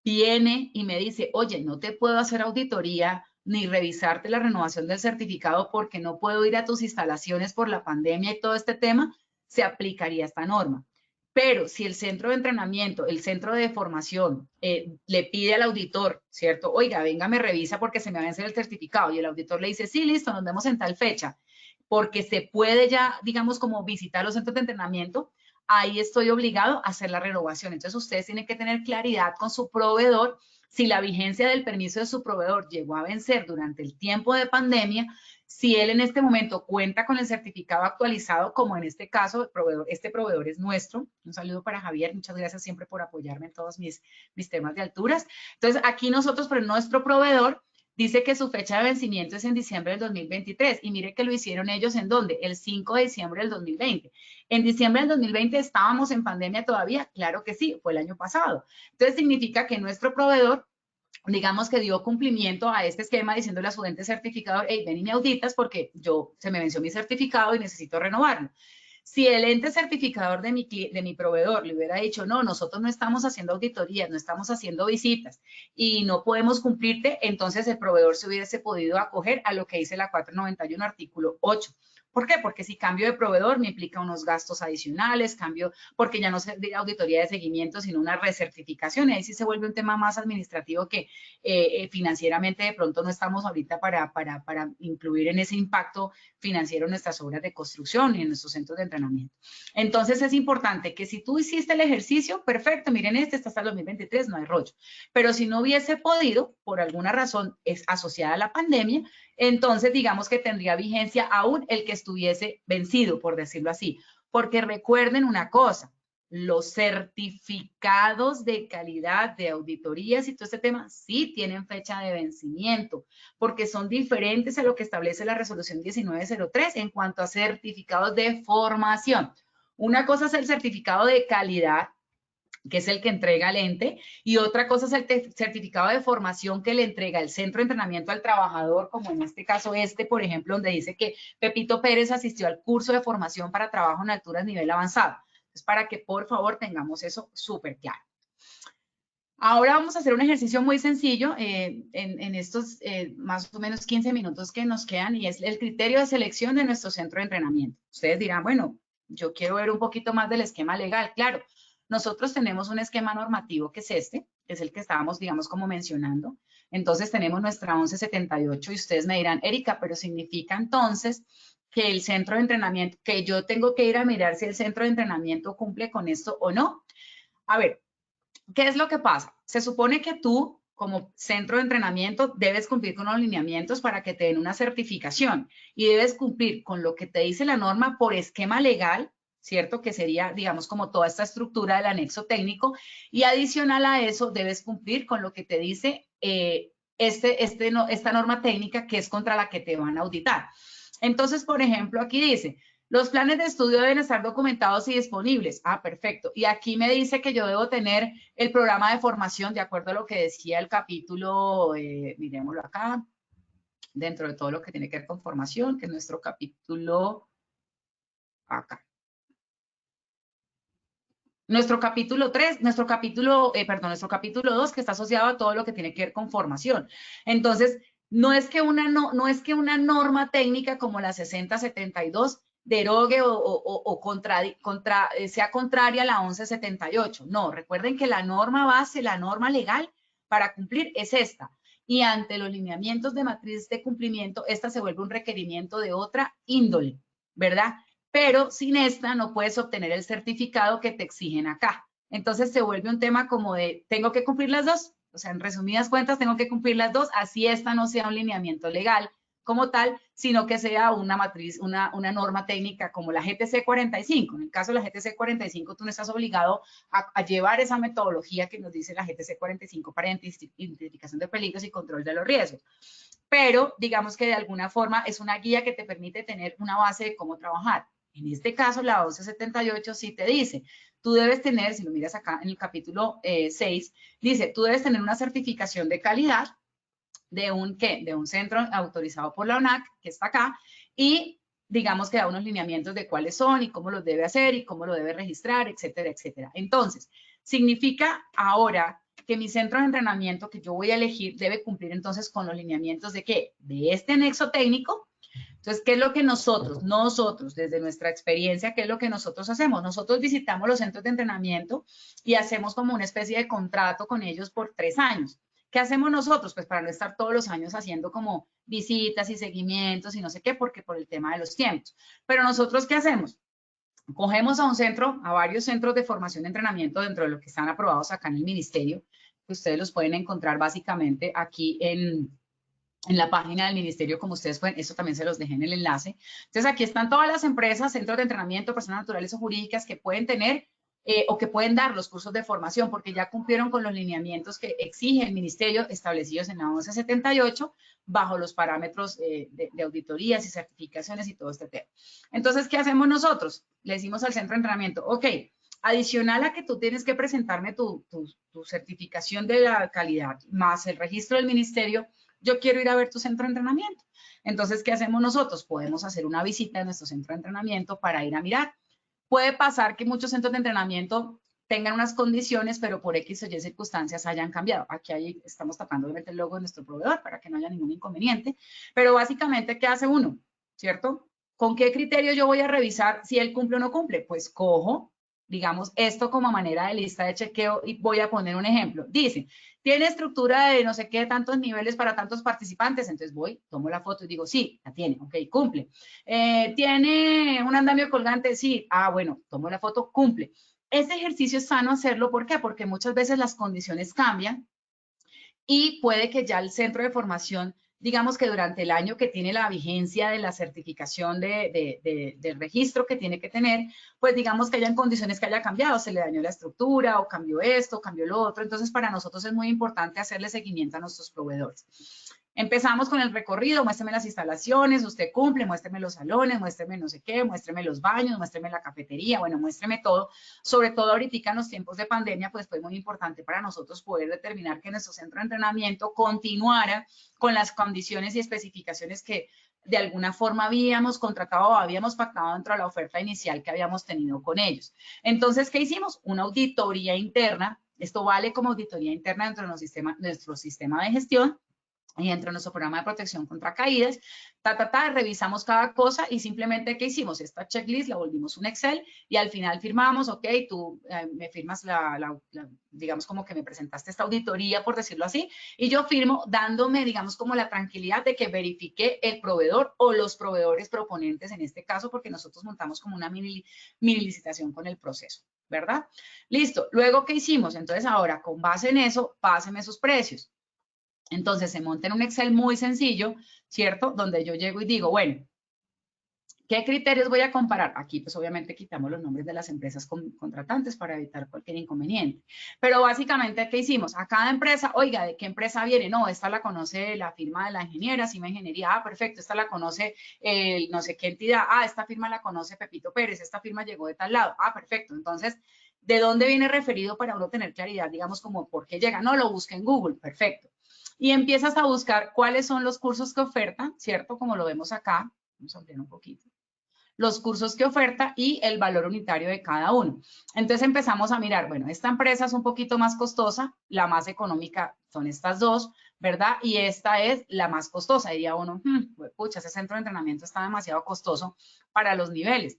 viene y me dice, oye, no te puedo hacer auditoría ni revisarte la renovación del certificado porque no puedo ir a tus instalaciones por la pandemia y todo este tema, se aplicaría esta norma. Pero si el centro de entrenamiento, el centro de formación, le pide al auditor, ¿cierto? Oiga, venga, me revisa porque se me va a vencer el certificado. Y el auditor le dice, sí, listo, nos vemos en tal fecha. Porque se puede ya, digamos, como visitar los centros de entrenamiento, ahí estoy obligado a hacer la renovación. Entonces, ustedes tienen que tener claridad con su proveedor. Si la vigencia del permiso de su proveedor llegó a vencer durante el tiempo de pandemia, si él en este momento cuenta con el certificado actualizado, como en este caso, este proveedor es nuestro. Un saludo para Javier, muchas gracias siempre por apoyarme en todos mis temas de alturas. Entonces, aquí nosotros, pero nuestro proveedor, dice que su fecha de vencimiento es en diciembre del 2023 y mire que lo hicieron ellos ¿en dónde? El 5 de diciembre del 2020. ¿En diciembre del 2020 estábamos en pandemia todavía? Claro que sí, fue el año pasado. Entonces significa que nuestro proveedor, digamos que dio cumplimiento a este esquema diciéndole a su ente certificador, hey, ven y me auditas porque se me venció mi certificado y necesito renovarlo. Si el ente certificador de mi proveedor le hubiera dicho, no, nosotros no estamos haciendo auditorías, no estamos haciendo visitas y no podemos cumplirte, entonces el proveedor se hubiese podido acoger a lo que dice la 491 artículo 8. ¿Por qué? Porque si cambio de proveedor me implica unos gastos adicionales, porque ya no es auditoría de seguimiento, sino una recertificación, y ahí sí se vuelve un tema más administrativo que financieramente de pronto no estamos ahorita para incluir en ese impacto financiero nuestras obras de construcción y en nuestros centros de entrenamiento. Entonces es importante que si tú hiciste el ejercicio, perfecto, miren, está hasta el 2023, no hay rollo. Pero si no hubiese podido, por alguna razón es asociada a la pandemia, entonces digamos que tendría vigencia aún el que estuviese vencido, por decirlo así. Porque recuerden una cosa, los certificados de calidad de auditorías y todo este tema sí tienen fecha de vencimiento, porque son diferentes a lo que establece la resolución 1903 en cuanto a certificados de formación. Una cosa es el certificado de calidad, que es el que entrega el ente, y otra cosa es el certificado de formación que le entrega el centro de entrenamiento al trabajador, como en este caso por ejemplo, donde dice que Pepito Pérez asistió al curso de formación para trabajo en alturas nivel avanzado. Es para que, por favor, tengamos eso súper claro. Ahora vamos a hacer un ejercicio muy sencillo en estos más o menos 15 minutos que nos quedan, y es el criterio de selección de nuestro centro de entrenamiento. Ustedes dirán, bueno, yo quiero ver un poquito más del esquema legal. Claro, nosotros tenemos un esquema normativo que es que es el que estábamos, digamos, como mencionando. Entonces tenemos nuestra 1178 y ustedes me dirán, Erika, pero significa entonces que el centro de entrenamiento, que yo tengo que ir a mirar si el centro de entrenamiento cumple con esto o no. A ver, ¿qué es lo que pasa? Se supone que tú, como centro de entrenamiento, debes cumplir con los lineamientos para que te den una certificación y debes cumplir con lo que te dice la norma por esquema legal, ¿cierto? Que sería, digamos, como toda esta estructura del anexo técnico, y adicional a eso debes cumplir con lo que te dice esta norma técnica, que es contra la que te van a auditar. Entonces, por ejemplo, aquí dice, los planes de estudio deben estar documentados y disponibles. Ah, perfecto. Y aquí me dice que yo debo tener el programa de formación, de acuerdo a lo que decía el capítulo, miremoslo acá, dentro de todo lo que tiene que ver con formación, que es nuestro capítulo acá. Nuestro capítulo 3, nuestro capítulo 2, que está asociado a todo lo que tiene que ver con formación. Entonces, no es que una norma técnica como la 6072 derogue sea contraria a la 1178. No, recuerden que la norma base, la norma legal para cumplir es esta. Y ante los lineamientos de matriz de cumplimiento, esta se vuelve un requerimiento de otra índole, ¿verdad? Pero sin esta no puedes obtener el certificado que te exigen acá. Entonces se vuelve un tema como de, tengo que cumplir las dos. O sea, en resumidas cuentas, tengo que cumplir las dos, así esta no sea un lineamiento legal como tal, sino que sea una matriz, una norma técnica como la GTC 45. En el caso de la GTC 45, tú no estás obligado a llevar esa metodología que nos dice la GTC 45 para identificación de peligros y control de los riesgos. Pero digamos que de alguna forma es una guía que te permite tener una base de cómo trabajar. En este caso, la 1178 sí te dice, tú debes tener, si lo miras acá en el capítulo 6, dice, tú debes tener una certificación de calidad de un centro autorizado por la ONAC, que está acá, y digamos que da unos lineamientos de cuáles son y cómo los debe hacer y cómo lo debe registrar, etcétera, etcétera. Entonces, significa ahora que mi centro de entrenamiento que yo voy a elegir debe cumplir entonces con los lineamientos de ¿qué? De este anexo técnico. Entonces, ¿qué es lo que nosotros, desde nuestra experiencia, qué es lo que nosotros hacemos? Nosotros visitamos los centros de entrenamiento y hacemos como una especie de contrato con ellos por 3 años. ¿Qué hacemos nosotros? Pues para no estar todos los años haciendo como visitas y seguimientos y no sé qué, porque por el tema de los tiempos. Pero nosotros, ¿qué hacemos? Cogemos a varios centros de formación y entrenamiento dentro de los que están aprobados acá en el ministerio, que ustedes los pueden encontrar básicamente aquí en la página del ministerio, como ustedes pueden, esto también se los dejé en el enlace. Entonces, aquí están todas las empresas, centros de entrenamiento, personas naturales o jurídicas que pueden tener o que pueden dar los cursos de formación porque ya cumplieron con los lineamientos que exige el ministerio establecidos en la 1178 bajo los parámetros de auditorías y certificaciones y todo este tema. Entonces, ¿qué hacemos nosotros? Le decimos al centro de entrenamiento, ok, adicional a que tú tienes que presentarme tu certificación de la calidad más el registro del ministerio, yo quiero ir a ver tu centro de entrenamiento. Entonces, ¿qué hacemos nosotros? Podemos hacer una visita a nuestro centro de entrenamiento para ir a mirar. Puede pasar que muchos centros de entrenamiento tengan unas condiciones, pero por X o Y circunstancias hayan cambiado. Aquí estamos tapando obviamente el logo de nuestro proveedor para que no haya ningún inconveniente. Pero básicamente, ¿qué hace uno? ¿Cierto? ¿con qué criterio yo voy a revisar si él cumple o no cumple? Pues cojo, digamos, esto como manera de lista de chequeo y voy a poner un ejemplo. Dice, tiene estructura de no sé qué, tantos niveles para tantos participantes. Entonces voy, tomo la foto y digo, sí, la tiene, ok, cumple. ¿Tiene un andamio colgante? Sí. Ah, bueno, tomo la foto, cumple. Este ejercicio es sano hacerlo, ¿por qué? Porque muchas veces las condiciones cambian y puede que ya el centro de formación, digamos que durante el año que tiene la vigencia de la certificación del registro que tiene que tener, pues digamos que hayan condiciones que haya cambiado, se le dañó la estructura o cambió esto, cambió lo otro. Entonces, para nosotros es muy importante hacerle seguimiento a nuestros proveedores. Empezamos con el recorrido, muéstrame las instalaciones, usted cumple, muéstrame los salones, muéstrame no sé qué, muéstrame los baños, muéstrame la cafetería, bueno, muéstrame todo. Sobre todo ahorita en los tiempos de pandemia, pues fue muy importante para nosotros poder determinar que nuestro centro de entrenamiento continuara con las condiciones y especificaciones que de alguna forma habíamos contratado o habíamos pactado dentro de la oferta inicial que habíamos tenido con ellos. Entonces, ¿qué hicimos? Una auditoría interna. Esto vale como auditoría interna dentro de nuestro sistema de gestión y dentro de nuestro programa de protección contra caídas, revisamos cada cosa y simplemente, ¿qué hicimos? Esta checklist la volvimos un Excel y al final firmamos, ok, tú me firmas digamos como que me presentaste esta auditoría, por decirlo así, y yo firmo dándome, digamos, como la tranquilidad de que verifique el proveedor o los proveedores proponentes en este caso, porque nosotros montamos como una mini licitación con el proceso, ¿verdad? Listo. Luego, ¿qué hicimos? Entonces, ahora, con base en eso, páseme sus precios. Entonces se monta en un Excel muy sencillo, ¿cierto? Donde yo llego y digo, bueno, ¿qué criterios voy a comparar? Aquí pues obviamente quitamos los nombres de las empresas contratantes para evitar cualquier inconveniente. Pero básicamente, ¿qué hicimos? A cada empresa, oiga, ¿de qué empresa viene? No, esta la conoce la firma de la ingeniera, Cima Ingeniería. Ah, perfecto, esta la conoce no sé qué entidad. Ah, esta firma la conoce Pepito Pérez, esta firma llegó de tal lado. Ah, perfecto. Entonces, ¿de dónde viene referido para uno tener claridad? Digamos como, ¿por qué llega? No, lo busqué en Google. Perfecto. Y empiezas a buscar cuáles son los cursos que oferta, ¿cierto? Como lo vemos acá. Vamos a ampliar un poquito. Los cursos que oferta y el valor unitario de cada uno. Entonces empezamos a mirar, bueno, esta empresa es un poquito más costosa, la más económica son estas dos, ¿verdad? Y esta es la más costosa. Diría uno, pucha, ese centro de entrenamiento está demasiado costoso para los niveles.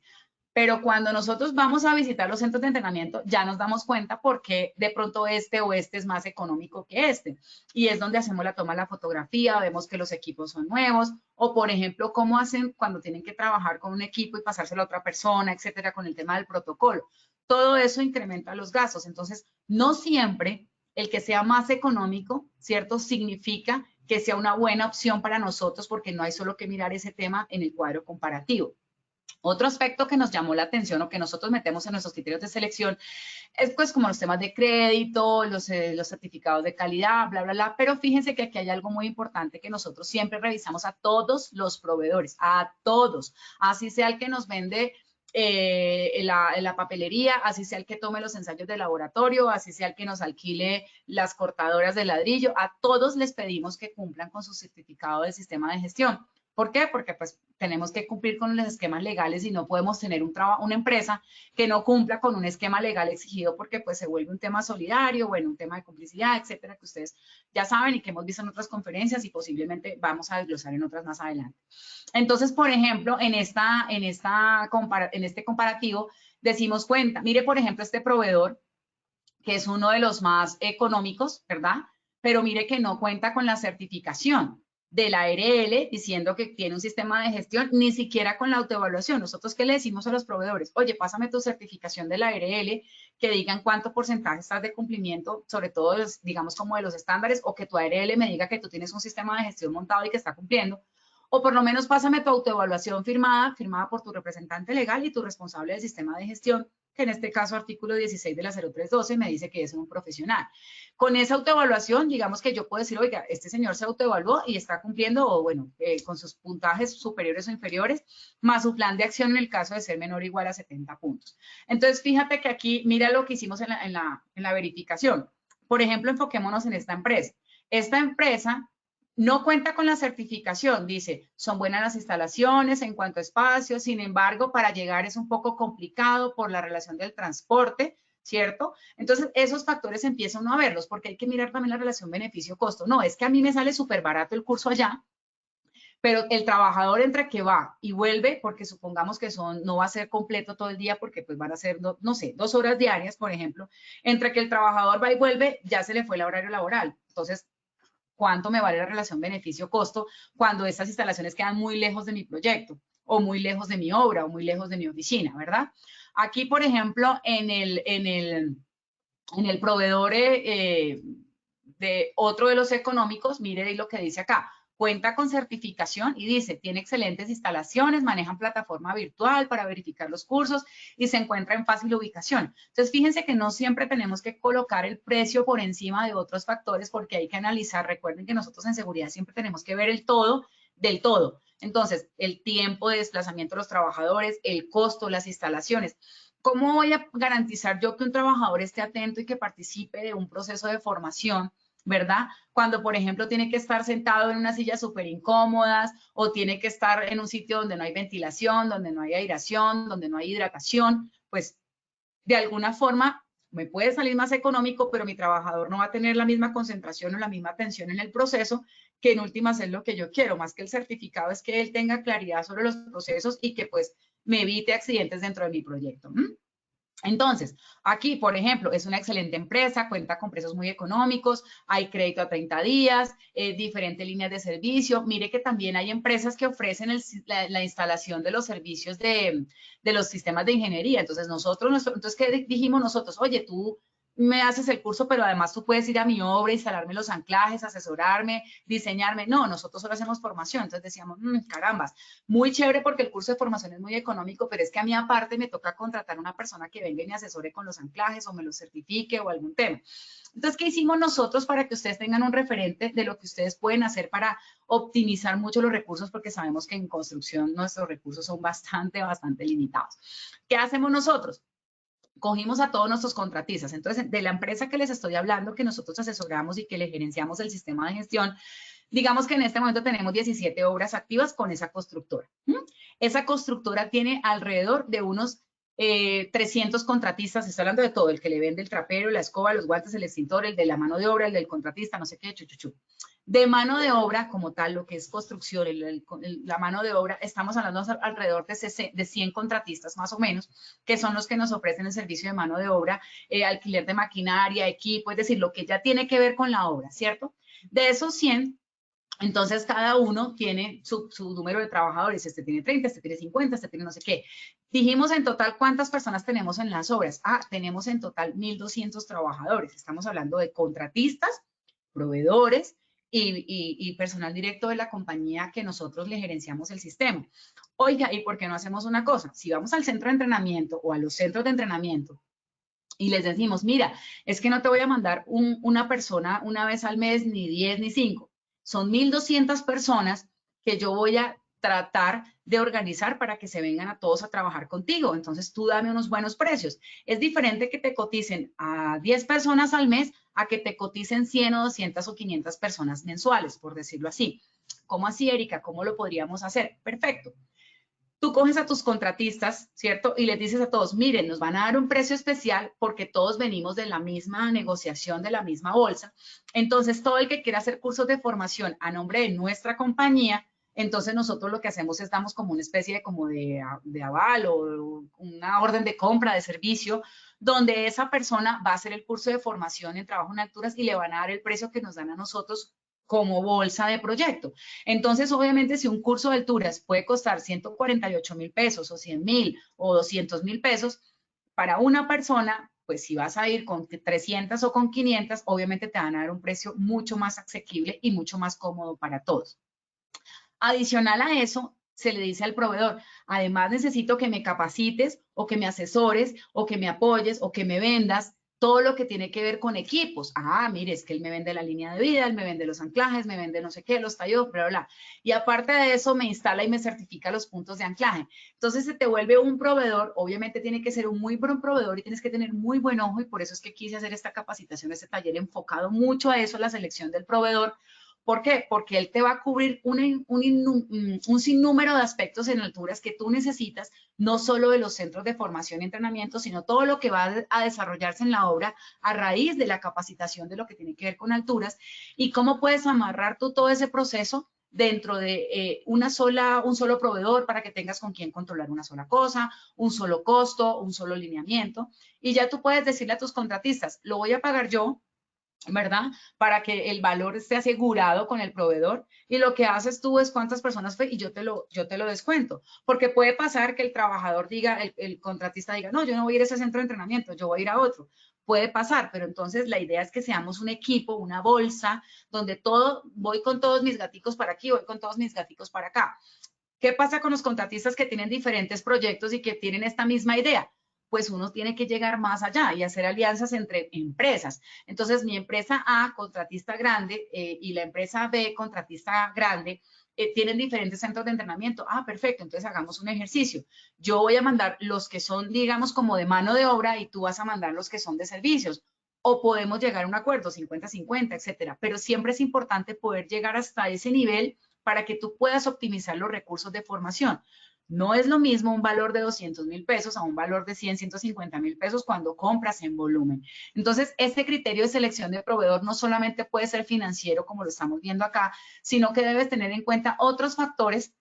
Pero cuando nosotros vamos a visitar los centros de entrenamiento, ya nos damos cuenta por qué de pronto este o este es más económico que este. Y es donde hacemos la toma de la fotografía, vemos que los equipos son nuevos, o por ejemplo, cómo hacen cuando tienen que trabajar con un equipo y pasárselo a otra persona, etcétera, con el tema del protocolo. Todo eso incrementa los gastos. Entonces, no siempre el que sea más económico, ¿cierto? Significa que sea una buena opción para nosotros, porque no hay solo que mirar ese tema en el cuadro comparativo. Otro aspecto que nos llamó la atención o que nosotros metemos en nuestros criterios de selección es pues como los temas de crédito, los certificados de calidad, bla, bla, bla. Pero fíjense que aquí hay algo muy importante que nosotros siempre revisamos a todos los proveedores, a todos. Así sea el que nos vende la papelería, así sea el que tome los ensayos de laboratorio, así sea el que nos alquile las cortadoras de ladrillo, a todos les pedimos que cumplan con su certificado del sistema de gestión. ¿Por qué? Porque pues tenemos que cumplir con los esquemas legales y no podemos tener una empresa que no cumpla con un esquema legal exigido porque pues se vuelve un tema solidario, bueno, un tema de complicidad, etcétera, que ustedes ya saben y que hemos visto en otras conferencias y posiblemente vamos a desglosar en otras más adelante. Entonces, por ejemplo, en este comparativo decimos cuenta, mire, por ejemplo, este proveedor, que es uno de los más económicos, ¿verdad? Pero mire que no cuenta con la certificación de la ARL diciendo que tiene un sistema de gestión, ni siquiera con la autoevaluación. Nosotros, ¿qué le decimos a los proveedores? Oye, pásame tu certificación de la ARL, que digan cuánto porcentaje estás de cumplimiento, sobre todo, digamos, como de los estándares, o que tu ARL me diga que tú tienes un sistema de gestión montado y que está cumpliendo. O por lo menos pásame tu autoevaluación firmada por tu representante legal y tu responsable del sistema de gestión, que en este caso artículo 16 de la 0312 me dice que es un profesional. Con esa autoevaluación, digamos que yo puedo decir, oiga, este señor se autoevaluó y está cumpliendo, o bueno, con sus puntajes superiores o inferiores, más su plan de acción en el caso de ser menor o igual a 70 puntos. Entonces, fíjate que aquí, mira lo que hicimos en la verificación. Por ejemplo, enfoquémonos en esta empresa. Esta empresa no cuenta con la certificación, dice, son buenas las instalaciones en cuanto a espacio, sin embargo, para llegar es un poco complicado por la relación del transporte, ¿cierto? Entonces, esos factores empieza uno a verlos, porque hay que mirar también la relación beneficio-costo. No, es que a mí me sale súper barato el curso allá, pero el trabajador entre que va y vuelve, porque supongamos que no va a ser completo todo el día, porque pues van a ser, no sé, 2 horas diarias, por ejemplo, entre que el trabajador va y vuelve, ya se le fue el horario laboral. Entonces, ¿cuánto me vale la relación beneficio-costo cuando estas instalaciones quedan muy lejos de mi proyecto, o muy lejos de mi obra, o muy lejos de mi oficina, ¿verdad? Aquí, por ejemplo, en el proveedor de otro de los económicos, mire lo que dice acá. Cuenta con certificación y dice, tiene excelentes instalaciones, manejan plataforma virtual para verificar los cursos y se encuentra en fácil ubicación. Entonces, fíjense que no siempre tenemos que colocar el precio por encima de otros factores porque hay que analizar. Recuerden que nosotros en seguridad siempre tenemos que ver el todo del todo. Entonces, el tiempo de desplazamiento de los trabajadores, el costo, las instalaciones. ¿Cómo voy a garantizar yo que un trabajador esté atento y que participe de un proceso de formación, ¿verdad? Cuando, por ejemplo, tiene que estar sentado en una silla súper incómodas o tiene que estar en un sitio donde no hay ventilación, donde no hay aireación, donde no hay hidratación, pues de alguna forma me puede salir más económico, pero mi trabajador no va a tener la misma concentración o la misma atención en el proceso, que en últimas es lo que yo quiero, más que el certificado es que él tenga claridad sobre los procesos y que pues me evite accidentes dentro de mi proyecto. Entonces, aquí, por ejemplo, es una excelente empresa, cuenta con precios muy económicos, hay crédito a 30 días, diferentes líneas de servicio. Mire que también hay empresas que ofrecen la instalación de los servicios de los sistemas de ingeniería. Entonces, entonces, ¿qué dijimos nosotros? Oye, tú me haces el curso, pero además tú puedes ir a mi obra, instalarme los anclajes, asesorarme, diseñarme. No, nosotros solo hacemos formación. Entonces decíamos, carambas, muy chévere porque el curso de formación es muy económico, pero es que a mí aparte me toca contratar a una persona que venga y me asesore con los anclajes o me los certifique o algún tema. Entonces, ¿qué hicimos nosotros para que ustedes tengan un referente de lo que ustedes pueden hacer para optimizar mucho los recursos? Porque sabemos que en construcción nuestros recursos son bastante limitados. ¿Qué hacemos nosotros? Cogimos a todos nuestros contratistas. Entonces, de la empresa que les estoy hablando, que nosotros asesoramos y que le gerenciamos el sistema de gestión, digamos que en este momento tenemos 17 obras activas con esa constructora. Esa constructora tiene alrededor de unos 300 contratistas, estoy hablando de todo, el que le vende el trapero, la escoba, los guantes, el extintor, el de la mano de obra, el del contratista, no sé qué, chuchuchu. De mano de obra como tal, lo que es construcción, la mano de obra, estamos hablando alrededor de 100 contratistas más o menos, que son los que nos ofrecen el servicio de mano de obra, alquiler de maquinaria, equipo, es decir, lo que ya tiene que ver con la obra, ¿cierto? De esos 100, entonces cada uno tiene su número de trabajadores, este tiene 30, este tiene 50, este tiene no sé qué. Dijimos en total cuántas personas tenemos en las obras. Tenemos en total 1.200 trabajadores. Estamos hablando de contratistas, proveedores, y personal directo de la compañía que nosotros le gerenciamos el sistema. Oiga, ¿y por qué no hacemos una cosa? Si vamos al centro de entrenamiento o a los centros de entrenamiento y les decimos, mira, es que no te voy a mandar una persona una vez al mes, ni 10, ni 5. Son 1.200 personas que yo voy a tratar de organizar para que se vengan a todos a trabajar contigo. Entonces, tú dame unos buenos precios. Es diferente que te coticen a 10 personas al mes a que te coticen 100 o 200 o 500 personas mensuales, por decirlo así. ¿Cómo así, Erika? ¿Cómo lo podríamos hacer? Perfecto. Tú coges a tus contratistas, ¿cierto? Y les dices a todos, miren, nos van a dar un precio especial porque todos venimos de la misma negociación, de la misma bolsa. Entonces, todo el que quiera hacer cursos de formación a nombre de nuestra compañía, entonces nosotros lo que hacemos es damos como una especie de aval o una orden de compra de servicio, donde esa persona va a hacer el curso de formación en trabajo en alturas y le van a dar el precio que nos dan a nosotros como bolsa de proyecto. Entonces, obviamente, si un curso de alturas puede costar 148,000 pesos o 100,000 o 200,000 pesos, para una persona, pues si vas a ir con 300 o con 500, obviamente te van a dar un precio mucho más asequible y mucho más cómodo para todos. Adicional a eso, se le dice al proveedor, además necesito que me capacites o que me asesores o que me apoyes o que me vendas todo lo que tiene que ver con equipos. Mire, es que él me vende la línea de vida, él me vende los anclajes, me vende no sé qué, los tallos, bla, bla. Y aparte de eso, me instala y me certifica los puntos de anclaje. Entonces, se te vuelve un proveedor, obviamente tiene que ser un muy buen proveedor y tienes que tener muy buen ojo y por eso es que quise hacer esta capacitación, este taller enfocado mucho a eso, la selección del proveedor. ¿Por qué? Porque él te va a cubrir un sinnúmero de aspectos en alturas que tú necesitas, no solo de los centros de formación y entrenamiento, sino todo lo que va a desarrollarse en la obra a raíz de la capacitación de lo que tiene que ver con alturas y cómo puedes amarrar tú todo ese proceso dentro de un solo proveedor para que tengas con quién controlar una sola cosa, un solo costo, un solo lineamiento. Y ya tú puedes decirle a tus contratistas, lo voy a pagar yo, ¿verdad? Para que el valor esté asegurado con el proveedor, y lo que haces tú es cuántas personas fue y yo te lo descuento, porque puede pasar que el trabajador diga, el contratista diga, no, yo no voy a ir a ese centro de entrenamiento, yo voy a ir a otro. Puede pasar, pero entonces la idea es que seamos un equipo, una bolsa, donde voy con todos mis gaticos para aquí, voy con todos mis gaticos para acá. ¿Qué pasa con los contratistas que tienen diferentes proyectos y que tienen esta misma idea? Pues uno tiene que llegar más allá y hacer alianzas entre empresas. Entonces, mi empresa A, contratista grande, y la empresa B, contratista grande, tienen diferentes centros de entrenamiento. Ah, perfecto, entonces hagamos un ejercicio. Yo voy a mandar los que son, digamos, como de mano de obra y tú vas a mandar los que son de servicios. O podemos llegar a un acuerdo, 50-50, etcétera. Pero siempre es importante poder llegar hasta ese nivel para que tú puedas optimizar los recursos de formación. No es lo mismo un valor de 200.000 pesos a un valor de 100, 150.000 pesos cuando compras en volumen. Entonces, este criterio de selección de proveedor no solamente puede ser financiero, como lo estamos viendo acá, sino que debes tener en cuenta otros factores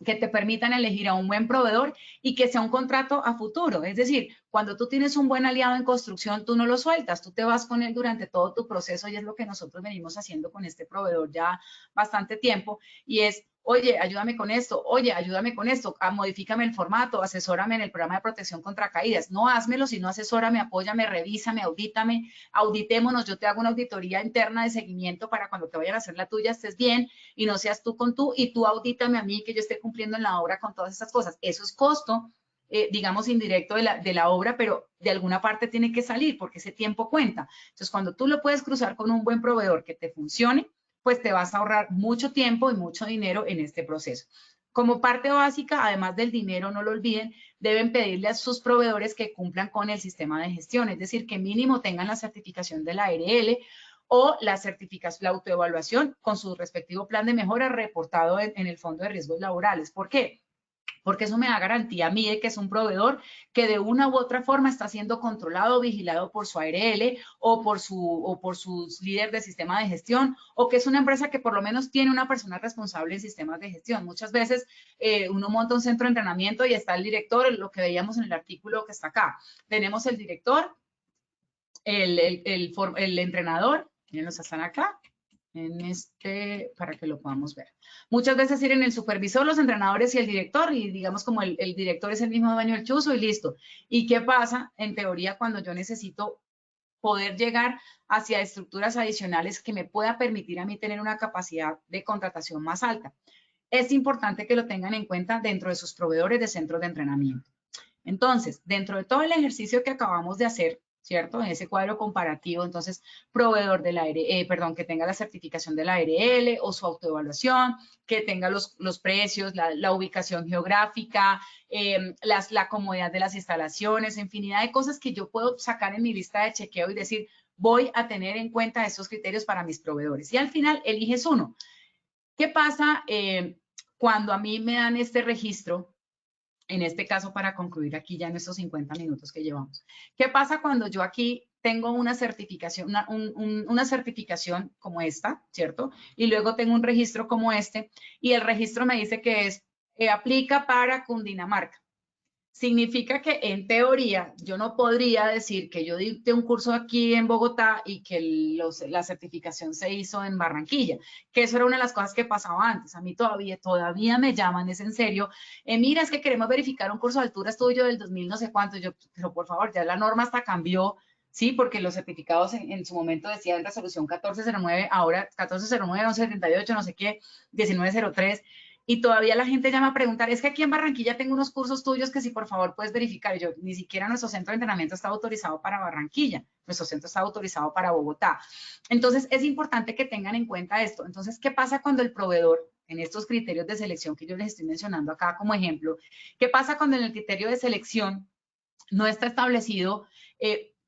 que te permitan elegir a un buen proveedor y que sea un contrato a futuro. Es decir, cuando tú tienes un buen aliado en construcción, tú no lo sueltas, tú te vas con él durante todo tu proceso, y es lo que nosotros venimos haciendo con este proveedor ya bastante tiempo, y es, oye, ayúdame con esto, oye, ayúdame con esto, modifícame el formato, asesórame en el programa de protección contra caídas. No házmelo, sino asesórame, apóyame, revísame, audítame, auditémonos, yo te hago una auditoría interna de seguimiento para cuando te vayan a hacer la tuya estés bien y no seas tú con tú, y tú audítame a mí que yo esté cumpliendo en la obra con todas estas cosas. Eso es costo, digamos, indirecto de la obra, pero de alguna parte tiene que salir porque ese tiempo cuenta. Entonces, cuando tú lo puedes cruzar con un buen proveedor que te funcione, pues te vas a ahorrar mucho tiempo y mucho dinero en este proceso. Como parte básica, además del dinero, no lo olviden, deben pedirle a sus proveedores que cumplan con el sistema de gestión, es decir, que mínimo tengan la certificación de la ARL o la certificación, la autoevaluación con su respectivo plan de mejora reportado en el Fondo de Riesgos Laborales. ¿Por qué? Porque eso me da garantía a mí de que es un proveedor que de una u otra forma está siendo controlado, vigilado por su ARL o por su líder de sistema de gestión, o que es una empresa que por lo menos tiene una persona responsable en sistemas de gestión. Muchas veces uno monta un centro de entrenamiento y está el director, lo que veíamos en el artículo que está acá. Tenemos el director, el entrenador, miren, los están acá, en para que lo podamos ver. Muchas veces tienen el supervisor, los entrenadores y el director, y digamos como el director es el mismo dueño del chuzo y listo. ¿Y qué pasa en teoría cuando yo necesito poder llegar hacia estructuras adicionales que me pueda permitir a mí tener una capacidad de contratación más alta? Es importante que lo tengan en cuenta dentro de sus proveedores de centros de entrenamiento. Entonces, dentro de todo el ejercicio que acabamos de hacer, ¿cierto? En ese cuadro comparativo, entonces, proveedor de que tenga la certificación de la ARL o su autoevaluación, que tenga los precios, la ubicación geográfica, la comodidad de las instalaciones, infinidad de cosas que yo puedo sacar en mi lista de chequeo y decir, voy a tener en cuenta estos criterios para mis proveedores. Y al final, eliges uno. ¿Qué pasa cuando a mí me dan este registro? En este caso, para concluir aquí ya en estos 50 minutos que llevamos. ¿Qué pasa cuando yo aquí tengo una certificación, una certificación como esta, ¿cierto? Y luego tengo un registro como este, y el registro me dice que aplica para Cundinamarca. Significa que en teoría yo no podría decir que yo dicté un curso aquí en Bogotá y que la certificación se hizo en Barranquilla, que eso era una de las cosas que pasaba antes. A mí todavía me llaman, es en serio. Mira, es que queremos verificar un curso de alturas tuyo del 2000 no sé cuánto. Pero por favor, ya la norma hasta cambió, sí, porque los certificados en su momento decían resolución 1409, ahora 1409, 1178, no sé qué, 1903. Y todavía la gente llama a preguntar, es que aquí en Barranquilla tengo unos cursos tuyos que si por favor puedes verificar. Y yo, ni siquiera nuestro centro de entrenamiento está autorizado para Barranquilla, nuestro centro está autorizado para Bogotá. Entonces, es importante que tengan en cuenta esto. Entonces, ¿qué pasa cuando el proveedor, en estos criterios de selección que yo les estoy mencionando acá como ejemplo, qué pasa cuando en el criterio de selección no está establecido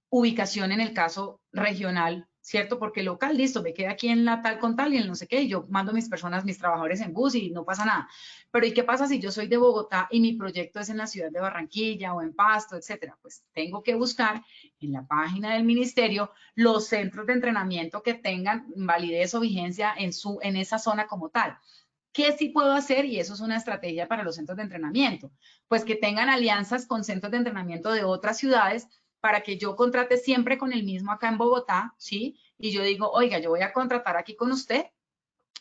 ubicación en el caso regional, ¿cierto? Porque local, listo, me queda aquí en la tal con tal y en no sé qué, y yo mando a mis trabajadores en bus y no pasa nada. Pero ¿y qué pasa si yo soy de Bogotá y mi proyecto es en la ciudad de Barranquilla o en Pasto, etcétera? Pues tengo que buscar en la página del ministerio los centros de entrenamiento que tengan validez o vigencia en esa zona como tal. ¿Qué sí puedo hacer? Y eso es una estrategia para los centros de entrenamiento. Pues que tengan alianzas con centros de entrenamiento de otras ciudades para que yo contrate siempre con el mismo acá en Bogotá, ¿sí? Y yo digo, oiga, yo voy a contratar aquí con usted,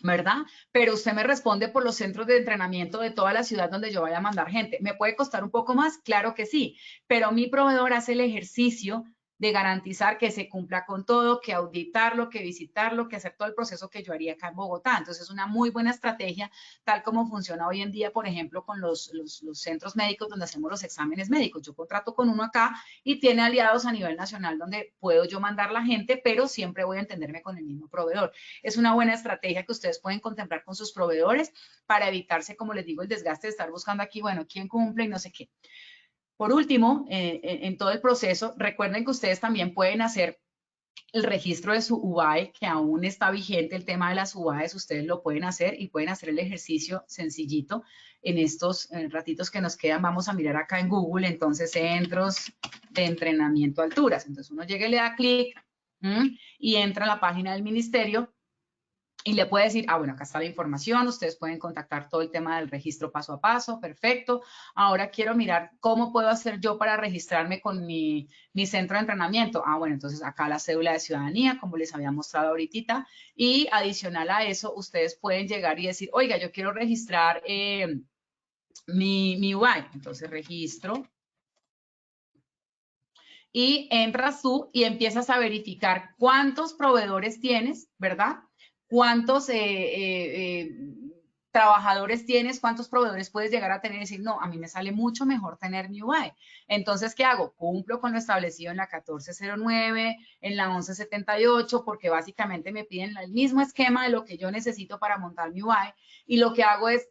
¿verdad? Pero usted me responde por los centros de entrenamiento de toda la ciudad donde yo vaya a mandar gente. ¿Me puede costar un poco más? Claro que sí, pero mi proveedor hace el ejercicio de garantizar que se cumpla con todo, que auditarlo, que visitarlo, que hacer todo el proceso que yo haría acá en Bogotá. Entonces, es una muy buena estrategia, tal como funciona hoy en día, por ejemplo, con los centros médicos donde hacemos los exámenes médicos. Yo contrato con uno acá y tiene aliados a nivel nacional donde puedo yo mandar la gente, pero siempre voy a entenderme con el mismo proveedor. Es una buena estrategia que ustedes pueden contemplar con sus proveedores para evitarse, como les digo, el desgaste de estar buscando aquí, bueno, quién cumple y no sé qué. Por último, en todo el proceso, recuerden que ustedes también pueden hacer el registro de su UAE, que aún está vigente el tema de las UAEs, ustedes lo pueden hacer y pueden hacer el ejercicio sencillito en estos ratitos que nos quedan. Vamos a mirar acá en Google, entonces, centros de entrenamiento alturas. Entonces, uno llega y le da clic y entra a la página del ministerio y le puede decir, bueno, acá está la información, ustedes pueden contactar todo el tema del registro paso a paso, perfecto. Ahora quiero mirar cómo puedo hacer yo para registrarme con mi centro de entrenamiento. Bueno, entonces acá la cédula de ciudadanía, como les había mostrado ahorita, y adicional a eso, ustedes pueden llegar y decir, oiga, yo quiero registrar mi UAE. Entonces registro. Y entras tú y empiezas a verificar cuántos proveedores tienes, ¿verdad? Cuántos trabajadores tienes, cuántos proveedores puedes llegar a tener y decir, no, a mí me sale mucho mejor tener mi UAE. Entonces, ¿qué hago? Cumplo con lo establecido en la 1409, en la 1178, porque básicamente me piden el mismo esquema de lo que yo necesito para montar mi UAE. Y lo que hago es,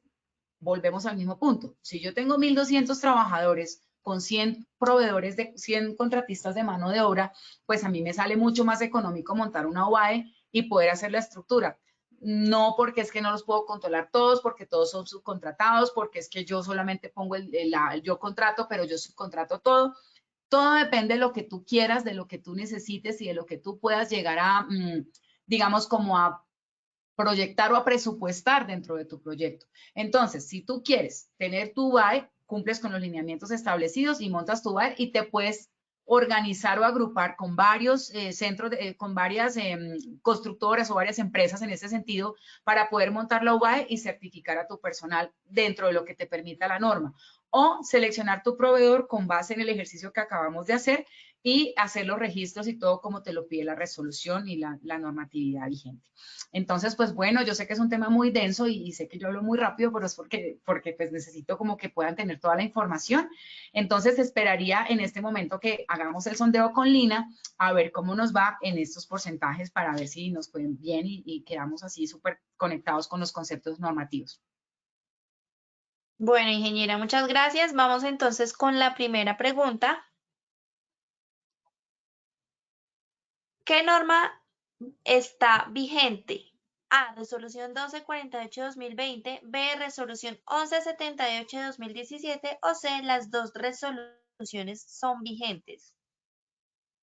volvemos al mismo punto. Si yo tengo 1.200 trabajadores con 100 proveedores, de 100 contratistas de mano de obra, pues a mí me sale mucho más económico montar una UAE y poder hacer la estructura. No porque es que no los puedo controlar todos, porque todos son subcontratados, porque es que yo solamente pongo yo contrato, pero yo subcontrato todo. Todo depende de lo que tú quieras, de lo que tú necesites y de lo que tú puedas llegar a, digamos, como a proyectar o a presupuestar dentro de tu proyecto. Entonces, si tú quieres tener tu UAE, cumples con los lineamientos establecidos y montas tu UAE y te puedes organizar o agrupar con varios centros, con varias constructoras o varias empresas en ese sentido para poder montar la UAE y certificar a tu personal dentro de lo que te permita la norma. O seleccionar tu proveedor con base en el ejercicio que acabamos de hacer y hacer los registros y todo como te lo pide la resolución y la normatividad vigente. Entonces, pues bueno, yo sé que es un tema muy denso y sé que yo hablo muy rápido, pero es porque pues necesito como que puedan tener toda la información. Entonces, esperaría en este momento que hagamos el sondeo con Lina a ver cómo nos va en estos porcentajes para ver si nos pueden bien y quedamos así súper conectados con los conceptos normativos.
Bueno, ingeniera, muchas gracias. Vamos entonces con la primera pregunta. ¿Qué norma está vigente? A, resolución 1248-2020, B, resolución 1178-2017 o C, las dos resoluciones son vigentes.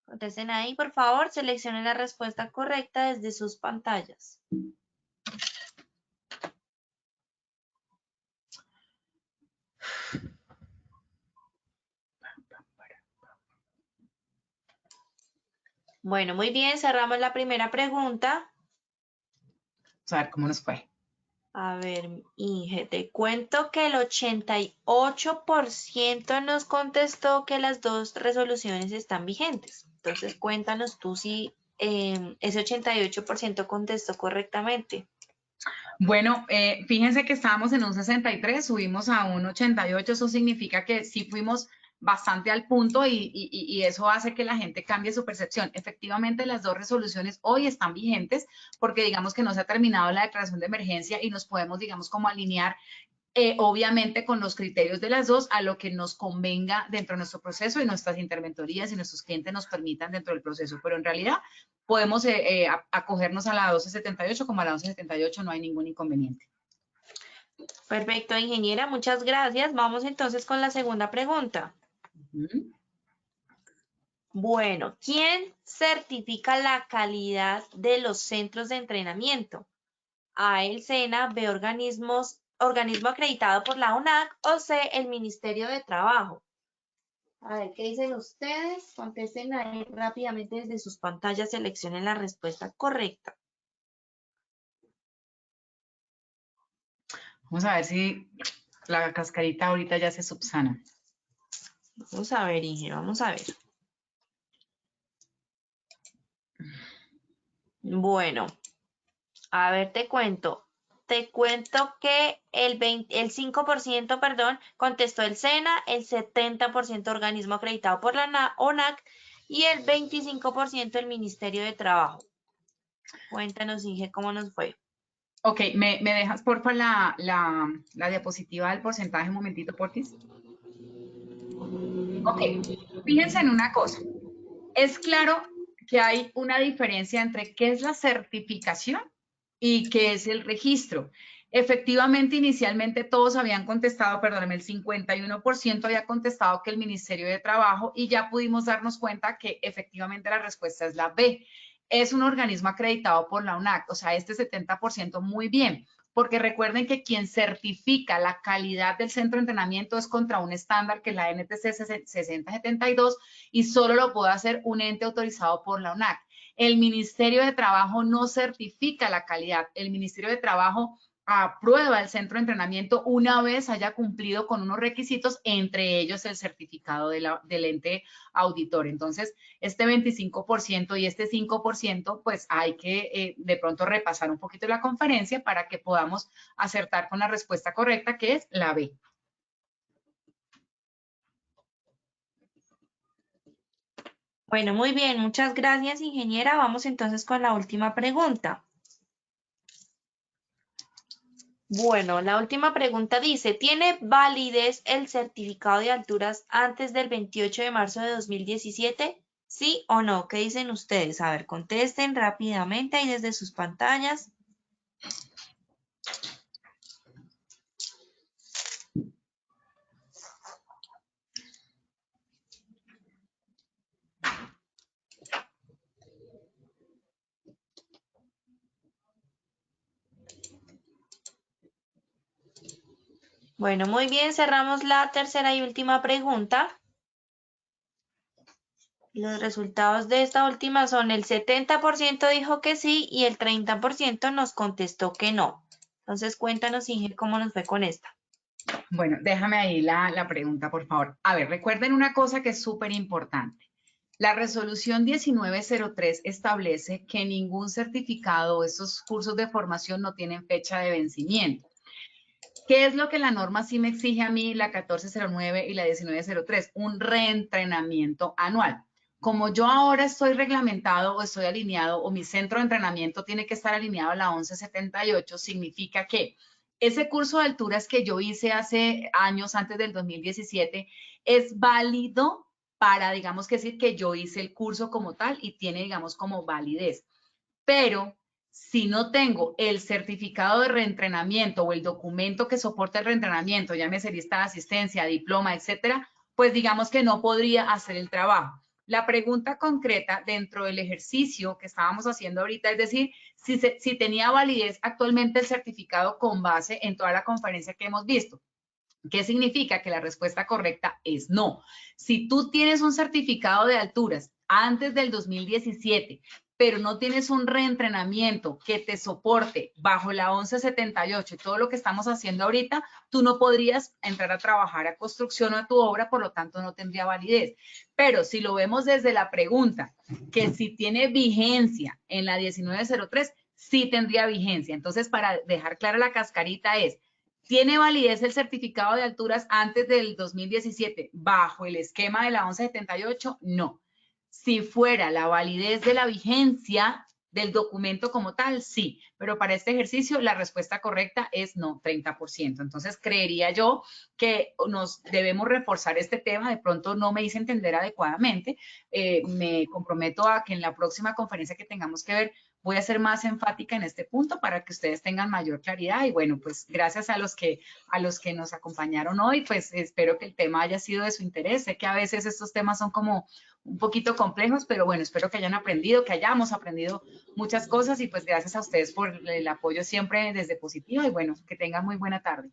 Contesten ahí, por favor, seleccionen la respuesta correcta desde sus pantallas. Bueno, muy bien, cerramos la primera pregunta.
Vamos a ver cómo nos fue.
A ver, Inge, te cuento que el 88% nos contestó que las dos resoluciones están vigentes. Entonces, cuéntanos tú si ese 88% contestó correctamente.
Bueno, fíjense que estábamos en un 63, subimos a un 88, eso significa que sí fuimos bastante al punto y eso hace que la gente cambie su percepción. Efectivamente, las dos resoluciones hoy están vigentes porque digamos que no se ha terminado la declaración de emergencia y nos podemos, digamos, como alinear obviamente con los criterios de las dos a lo que nos convenga dentro de nuestro proceso y nuestras interventorías y nuestros clientes nos permitan dentro del proceso. Pero en realidad podemos acogernos a la 1278 como a la 1278, no hay ningún inconveniente.
Perfecto, ingeniera, muchas gracias. Vamos entonces con la segunda pregunta. Bueno, ¿quién certifica la calidad de los centros de entrenamiento? A, el SENA, B, organismo acreditado por la ONAC o C, el Ministerio de Trabajo. A ver, ¿qué dicen ustedes? Contesten ahí rápidamente desde sus pantallas, seleccionen la respuesta correcta.
Vamos a ver si la cascarita ahorita ya se subsana.
Vamos a ver, Inge, vamos a ver. Bueno, a ver, te cuento. Te cuento que el 5%, perdón, contestó el SENA, el 70% organismo acreditado por la ONAC y el 25% el Ministerio de Trabajo. Cuéntanos, Inge, cómo nos fue.
Ok, ¿me dejas, porfa, la diapositiva del porcentaje un momentito, porfis? Ok, fíjense en una cosa. Es claro que hay una diferencia entre qué es la certificación y qué es el registro. Efectivamente, inicialmente todos habían contestado, perdónenme, el 51% había contestado que el Ministerio de Trabajo y ya pudimos darnos cuenta que efectivamente la respuesta es la B. Es un organismo acreditado por la ONAC, o sea, este 70% muy bien, porque recuerden que quien certifica la calidad del centro de entrenamiento es contra un estándar que es la NTC 6072 y solo lo puede hacer un ente autorizado por la ONAC. El Ministerio de Trabajo no certifica la calidad. El Ministerio de Trabajo aprueba el centro de entrenamiento una vez haya cumplido con unos requisitos, entre ellos el certificado del ente auditor. Entonces, este 25% y este 5%, pues hay que de pronto repasar un poquito la conferencia para que podamos acertar con la respuesta correcta, que es la B.
Bueno, muy bien, muchas gracias, ingeniera. Vamos entonces con la última pregunta. Bueno, la última pregunta dice, ¿tiene validez el certificado de alturas antes del 28 de marzo de 2017? ¿Sí o no? ¿Qué dicen ustedes? A ver, contesten rápidamente ahí desde sus pantallas. Bueno, muy bien, cerramos la tercera y última pregunta. Los resultados de esta última son el 70% dijo que sí y el 30% nos contestó que no. Entonces, cuéntanos, Inge, cómo nos fue con esta.
Bueno, déjame ahí la pregunta, por favor. A ver, recuerden una cosa que es súper importante. La resolución 1903 establece que ningún certificado o estos cursos de formación no tienen fecha de vencimiento. ¿Qué es lo que la norma sí me exige a mí, la 1409 y la 1903? Un reentrenamiento anual. Como yo ahora estoy reglamentado o estoy alineado o mi centro de entrenamiento tiene que estar alineado a la 1178, significa que ese curso de alturas que yo hice hace años, antes del 2017, es válido para, digamos que decir que yo hice el curso como tal y tiene, digamos, como validez. Pero si no tengo el certificado de reentrenamiento o el documento que soporte el reentrenamiento, llámese lista de asistencia, diploma, etcétera, pues digamos que no podría hacer el trabajo. La pregunta concreta dentro del ejercicio que estábamos haciendo ahorita es decir, si tenía validez actualmente el certificado con base en toda la conferencia que hemos visto. ¿Qué significa? Que la respuesta correcta es no. Si tú tienes un certificado de alturas antes del 2017, pero no tienes un reentrenamiento que te soporte bajo la 1178 y todo lo que estamos haciendo ahorita, tú no podrías entrar a trabajar a construcción o a tu obra, por lo tanto no tendría validez. Pero si lo vemos desde la pregunta, que si tiene vigencia en la 1903, sí tendría vigencia. Entonces, para dejar clara la cascarita es, ¿tiene validez el certificado de alturas antes del 2017 bajo el esquema de la 1178? No. Si fuera la validez de la vigencia del documento como tal, sí. Pero para este ejercicio la respuesta correcta es no, 30%. Entonces, creería yo que nos debemos reforzar este tema. De pronto no me hice entender adecuadamente. Me comprometo a que en la próxima conferencia que tengamos que ver, voy a ser más enfática en este punto para que ustedes tengan mayor claridad. Y bueno, pues gracias a los que nos acompañaron hoy, pues espero que el tema haya sido de su interés. Sé que a veces estos temas son como un poquito complejos, pero bueno, espero que hayan aprendido, que hayamos aprendido muchas cosas y pues gracias a ustedes por el apoyo siempre desde Positiva y bueno, que tengan muy buena tarde.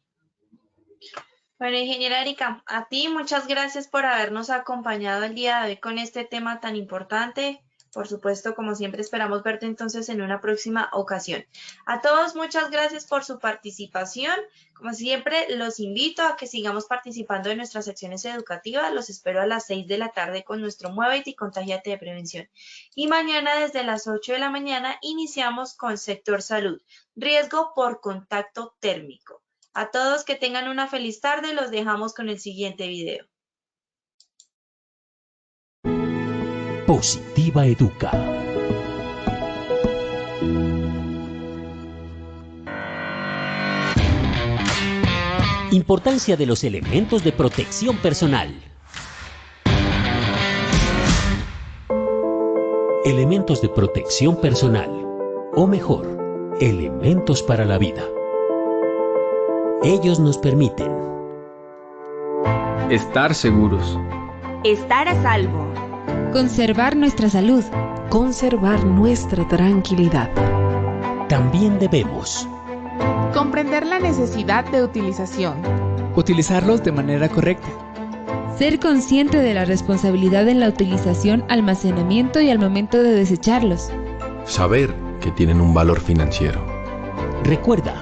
Bueno, ingeniera Erika, a ti muchas gracias por habernos acompañado el día de hoy con este tema tan importante. Por supuesto, como siempre, esperamos verte entonces en una próxima ocasión. A todos, muchas gracias por su participación. Como siempre, los invito a que sigamos participando en nuestras secciones educativas. Los espero a las 6 de la tarde con nuestro Muévete y Contágiate de Prevención. Y mañana desde las 8 de la mañana iniciamos con Sector Salud, riesgo por contacto térmico. A todos que tengan una feliz tarde, los dejamos con el siguiente video.
Positiva Educa. Importancia de los elementos de protección personal. Elementos de protección personal, o mejor, elementos para la vida. Ellos nos permiten
estar seguros,
Estar a salvo.
Conservar nuestra salud.
Conservar nuestra tranquilidad.
También debemos
comprender la necesidad de utilización.
Utilizarlos de manera correcta.
Ser consciente de la responsabilidad en la utilización, almacenamiento y al momento de desecharlos.
Saber que tienen un valor financiero.
Recuerda,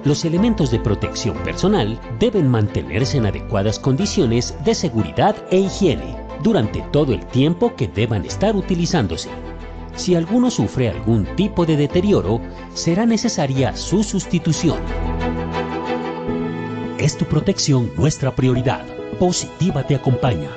los elementos de protección personal deben mantenerse en adecuadas condiciones de seguridad e higiene durante todo el tiempo que deban estar utilizándose. Si alguno sufre algún tipo de deterioro, será necesaria su sustitución. Es tu protección nuestra prioridad. Positiva te acompaña.